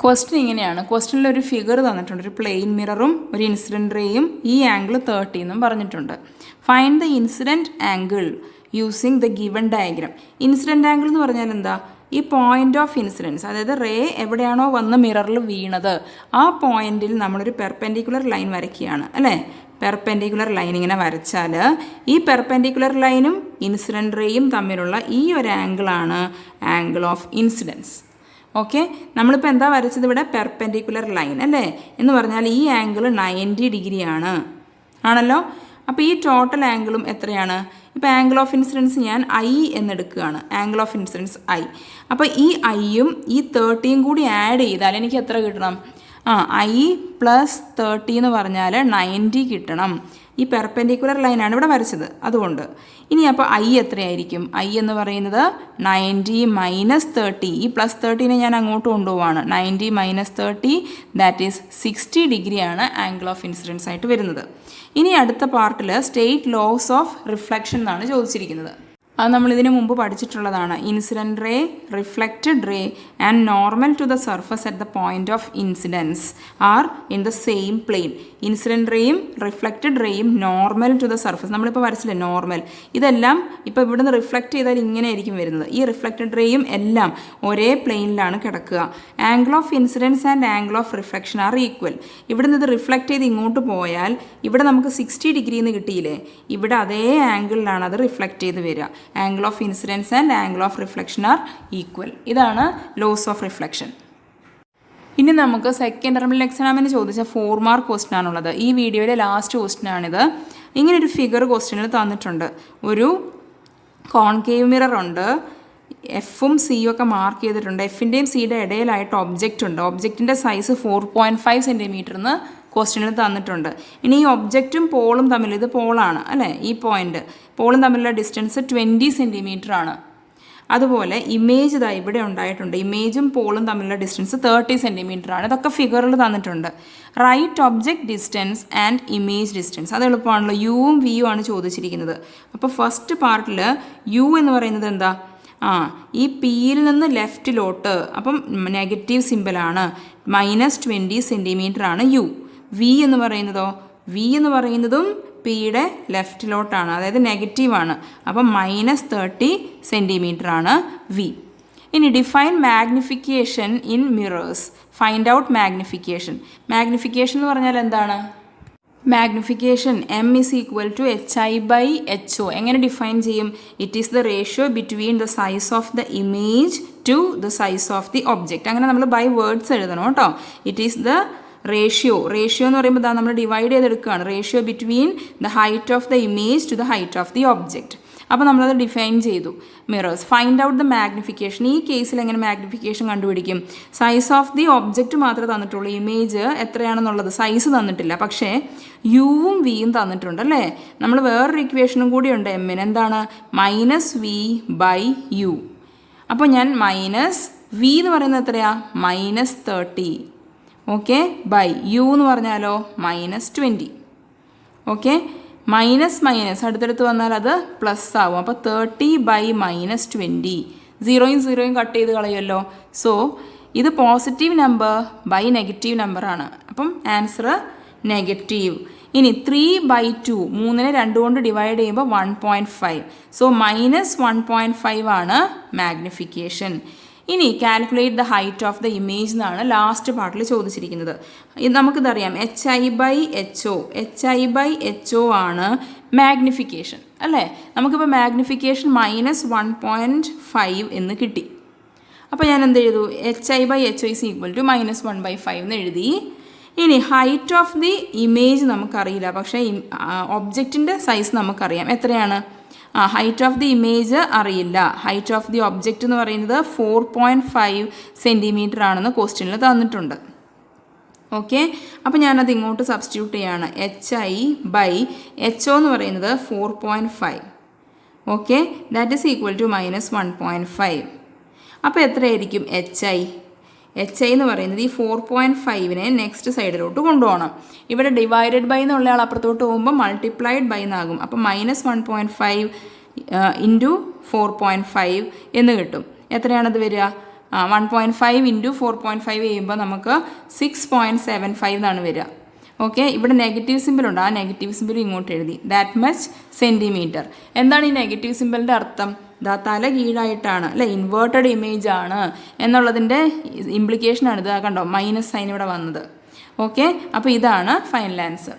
ക്വസ്റ്റ്യൻ ഇങ്ങനെയാണ്. ക്വസ്റ്റ്യനിൽ ഒരു ഫിഗർ തന്നിട്ടുണ്ട്, ഒരു പ്ലെയിൻ മിററും ഒരു ഇൻസിഡൻറ്റ് റേയും, ഈ ആംഗിൾ 30 എന്നും പറഞ്ഞിട്ടുണ്ട്. Find the incident angle using the given diagram. Incident angle എന്ന് പറഞ്ഞാൽ എന്താ? ഈ പോയിൻ്റ് ഓഫ് ഇൻസിഡൻസ്, അതായത് റേ എവിടെയാണോ വന്ന് മിററിൽ വീണത് ആ പോയിന്റിൽ നമ്മളൊരു പെർപെൻഡിക്കുലർ ലൈൻ വരയ്ക്കുകയാണ് അല്ലേ. പെർപെൻഡിക്കുലർ ലൈൻ ഇങ്ങനെ വരച്ചാൽ ഈ പെർപെൻഡിക്കുലർ ലൈനും ഇൻസിഡൻറ്റ് റേയും തമ്മിലുള്ള ഈ ഒരു ആംഗിളാണ് ആംഗിൾ ഓഫ് ഇൻസിഡൻസ്. ഓക്കെ, നമ്മളിപ്പോൾ എന്താ വരച്ചത്? ഇവിടെ പെർപെൻഡിക്കുലർ ലൈൻ അല്ലേ, എന്ന് പറഞ്ഞാൽ ഈ ആംഗിൾ 90 ഡിഗ്രിയാണ് ആണല്ലോ. അപ്പോൾ ഈ ടോട്ടൽ ആംഗിളും എത്രയാണ്? ഇപ്പോൾ ആംഗിൾ ഓഫ് ഇൻസിഡൻസ് ഞാൻ I എന്നെടുക്കുകയാണ്, ആംഗിൾ ഓഫ് ഇൻസിഡൻസ് I. അപ്പോൾ ഈ Iയും ഈ 30യും കൂടി ആഡ് ചെയ്താൽ എനിക്ക് എത്ര കിട്ടണം? I + 30 എന്ന് പറഞ്ഞാൽ 90 കിട്ടണം. ഈ പെർപെൻഡിക്കുലർ ലൈനാണ് ഇവിടെ വരച്ചത്, അതുകൊണ്ട്. ഇനി അപ്പോൾ I എത്രയായിരിക്കും? I എന്ന് പറയുന്നത് 90 - 30. ഈ +30നെ ഞാൻ അങ്ങോട്ട് കൊണ്ടുപോവാണ്. 90 - 30 ദാറ്റ് ഈസ് 60 ഡിഗ്രിയാണ് ആംഗിൾ ഓഫ് ഇൻസിഡൻസ് ആയിട്ട് വരുന്നത്. ഇനി അടുത്ത പാർട്ടിൽ സ്റ്റേറ്റ് ലോസ് ഓഫ് റിഫ്ലക്ഷൻ എന്നാണ് ചോദിച്ചിരിക്കുന്നത്. അത് നമ്മൾ ഇതിനു മുമ്പ് പഠിച്ചിട്ടുള്ളതാണ്. Incident ray, reflected ray and normal to the surface at the point of incidence are in the same plane. Incident റേയും റിഫ്ലക്റ്റഡ് റേയും നോർമൽ ടു ദ സർഫസ്, നമ്മളിപ്പോൾ വരച്ചില്ലേ നോർമൽ, ഇതെല്ലാം ഇപ്പോൾ ഇവിടുന്ന് റിഫ്ലക്റ്റ് ചെയ്താൽ ഇങ്ങനെ ആയിരിക്കും വരുന്നത്. ഈ റിഫ്ലക്റ്റഡ് റേയും എല്ലാം ഒരേ പ്ലെയിനിലാണ് കിടക്കുക. Angle of incidents and angle of reflection R equal. ഇവിടുന്ന് ഇത് റിഫ്ലക്റ്റ് ചെയ്ത് ഇങ്ങോട്ട് പോയാൽ ഇവിടെ നമുക്ക് 60 ഡിഗ്രി എന്ന് കിട്ടിയില്ലേ, ഇവിടെ അതേ ആംഗിളിലാണ് അത് റിഫ്ലക്റ്റ് ചെയ്ത് വരിക. Angle of incidents and angle of reflection R equal. ഇതാണ് ലോസ് ഓഫ് റിഫ്ലക്ഷൻ. ഇനി നമുക്ക് സെക്കൻഡ് ടെർമിനൽ എക്സാമിന് ചോദിച്ച 4 മാർക്ക് ക്വസ്റ്റ്യൻ ആണുള്ളത്. ഈ വീഡിയോയിലെ ലാസ്റ്റ് ക്വസ്റ്റ്യൻ ആണിത്. ഇങ്ങനൊരു ഫിഗർ ക്വസ്റ്റ്യനിൽ തന്നിട്ടുണ്ട്. ഒരു കോൺകേവ് മിറർ ഉണ്ട്, എഫും സിയും ഒക്കെ മാർക്ക് ചെയ്തിട്ടുണ്ട്. എഫിൻ്റെയും സിയുടെ ഇടയിലായിട്ട് ഒബ്ജക്റ്റ് ഉണ്ട്. ഒബ്ജക്റ്റിൻ്റെ സൈസ് 4.5 സെൻറ്റിമീറ്റർ എന്ന് ക്വസ്റ്റ്യനിൽ തന്നിട്ടുണ്ട്. ഇനി ഈ ഒബ്ജക്റ്റും പോളും തമ്മിൽ, ഇത് പോളാണ് അല്ലേ, ഈ പോയിന്റ് പോളും തമ്മിലുള്ള ഡിസ്റ്റൻസ് 20 സെൻറ്റിമീറ്റർ ആണ്. അതുപോലെ ഇമേജ് ഇതാ ഇവിടെ ഉണ്ടായിട്ടുണ്ട്. ഇമേജും പോളും തമ്മിലുള്ള ഡിസ്റ്റൻസ് 30 സെൻറ്റിമീറ്റർ ആണ്. ഇതൊക്കെ ഫിഗറിൽ തന്നിട്ടുണ്ട്. Right object distance and image distance, അത് എളുപ്പമാണല്ലോ. യുവും വിയും ആണ് ചോദിച്ചിരിക്കുന്നത്. അപ്പോൾ ഫസ്റ്റ് പാർട്ടിൽ യു എന്ന് പറയുന്നത് എന്താ? ഈ പിയിൽ നിന്ന് ലെഫ്റ്റിലോട്ട്, അപ്പം നെഗറ്റീവ് സിമ്പിളാണ്, -20 സെൻറ്റിമീറ്റർ ആണ് യു. വി എന്ന് പറയുന്നതോ? വി എന്ന് പറയുന്നതും പിയുടെ ലെഫ്റ്റിലോട്ടാണ്, അതായത് നെഗറ്റീവാണ്. അപ്പം -30 സെൻറ്റിമീറ്റർ ആണ് വി. ഇനി define magnification in mirrors. Find out magnification. Magnification എന്ന് പറഞ്ഞാൽ എന്താണ്? Magnification M is equal to HI/HO. എങ്ങനെ ഡിഫൈൻ ചെയ്യും? It is the ratio between the size of the image to the size of the object. അങ്ങനെ നമ്മൾ ബൈ വേർഡ്സ് എഴുതണം കേട്ടോ. ഇറ്റ് ഈസ് ദ റേഷ്യോ എന്ന് പറയുമ്പോൾ ഇതാ നമ്മൾ ഡിവൈഡ് ചെയ്തെടുക്കുകയാണ്. Ratio between the height of the image to the height of the object. അപ്പോൾ നമ്മളത് ഡിഫൈൻ ചെയ്തു. Mirrors. Find out the magnification. ഈ കേസിൽ എങ്ങനെ മാഗ്നിഫിക്കേഷൻ കണ്ടുപിടിക്കും? സൈസ് ഓഫ് ദി ഒബ്ജക്റ്റ് മാത്രമേ തന്നിട്ടുള്ളൂ. ഇമേജ് എത്രയാണെന്നുള്ളത് സൈസ് തന്നിട്ടില്ല. പക്ഷേ യുവും വിയും തന്നിട്ടുണ്ട് അല്ലേ? നമ്മൾ വേറൊരു ഇക്വേഷനും കൂടി ഉണ്ട് എമ്മിന്. എന്താണ്? -v/u. അപ്പോൾ ഞാൻ v എന്ന് പറയുന്നത് എത്രയാ? -30. ഓക്കെ. ബൈ യു എന്ന് പറഞ്ഞാലോ -20. ഓക്കെ. മൈനസ് അടുത്തടുത്ത് വന്നാൽ അത് പ്ലസ് ആവും. അപ്പോൾ 30/-20. 0 കട്ട് ചെയ്ത് കളയുമല്ലോ. സോ ഇത് പോസിറ്റീവ് നമ്പർ ബൈ നെഗറ്റീവ് നമ്പറാണ്. അപ്പം ആൻസർ നെഗറ്റീവ്. ഇനി 3/2 3നെ 2 കൊണ്ട് ഡിവൈഡ് ചെയ്യുമ്പോൾ 1.5. സോ -1.5 ആണ് മാഗ്നിഫിക്കേഷൻ. ഇനി calculate the height of the image എന്നാണ് ലാസ്റ്റ് പാർട്ടിൽ ചോദിച്ചിരിക്കുന്നത്. നമുക്കിതറിയാം HI/HO ആണ് മാഗ്നിഫിക്കേഷൻ അല്ലേ? നമുക്കിപ്പോൾ മാഗ്നിഫിക്കേഷൻ -1.5 എന്ന് കിട്ടി. അപ്പോൾ ഞാൻ എന്ത് എഴുതു? HI/HO ഈസ് ഈക്വൽ ടു -1/5 എന്ന് എഴുതി. ഇനി ഹൈറ്റ് ഓഫ് ദി ഇമേജ് നമുക്കറിയില്ല, പക്ഷേ ഒബ്ജക്റ്റിൻ്റെ സൈസ് നമുക്കറിയാം. എത്രയാണ്? ഹൈറ്റ് ഓഫ് ദി ഇമേജ് അറിയില്ല. ഹൈറ്റ് ഓഫ് ദി ഒബ്ജക്റ്റ് എന്ന് പറയുന്നത് 4.5 സെൻറ്റിമീറ്റർ ആണെന്ന് ക്വസ്റ്റ്യനിൽ തന്നിട്ടുണ്ട്. ഓക്കെ. അപ്പോൾ ഞാനത് ഇങ്ങോട്ട് സബ്സ്റ്റിറ്റ്യൂട്ട് ചെയ്യാണ്. HI/HO എന്ന് പറയുന്നത് 4.5. Okay. That is equal to -1.5. അപ്പോൾ എത്രയായിരിക്കും HI എന്ന് പറയുന്നത്? ഈ 4.5നെ നെക്സ്റ്റ് സൈഡിലോട്ട് കൊണ്ടുപോകണം. ഇവിടെ ഡിവൈഡഡ് ബൈ എന്നുള്ള ആൾ അപ്പുറത്തോട്ട് പോകുമ്പോൾ മൾട്ടിപ്ലൈഡ് ബൈ എന്നാകും. അപ്പോൾ -1.5 ഇൻറ്റു 4.5 എന്ന് കിട്ടും. എത്രയാണത് വരിക? 1.5 ഇൻറ്റു 4.5 ചെയ്യുമ്പോൾ നമുക്ക് 6.75 എന്നാണ് വരിക. ഓക്കെ. ഇവിടെ നെഗറ്റീവ് സിമ്പിൾ ഉണ്ട്. ആ നെഗറ്റീവ് സിമ്പിൾ ഇങ്ങോട്ട് എഴുതി. That much centimetre. എന്താണ് ഈ നെഗറ്റീവ് സിമ്പിളിൻ്റെ അർത്ഥം? തല കീഴായിട്ടാണ് അല്ലേ? ഇൻവേർട്ടഡ് ഇമേജ് ആണ് എന്നുള്ളതിൻ്റെ ഇംപ്ലിക്കേഷനാണ് ഇത്. കണ്ടോ? മൈനസ് സൈൻ ഇവിടെ വന്നത്. ഓക്കെ. അപ്പോൾ ഇതാണ് ഫൈനൽ ആൻസർ.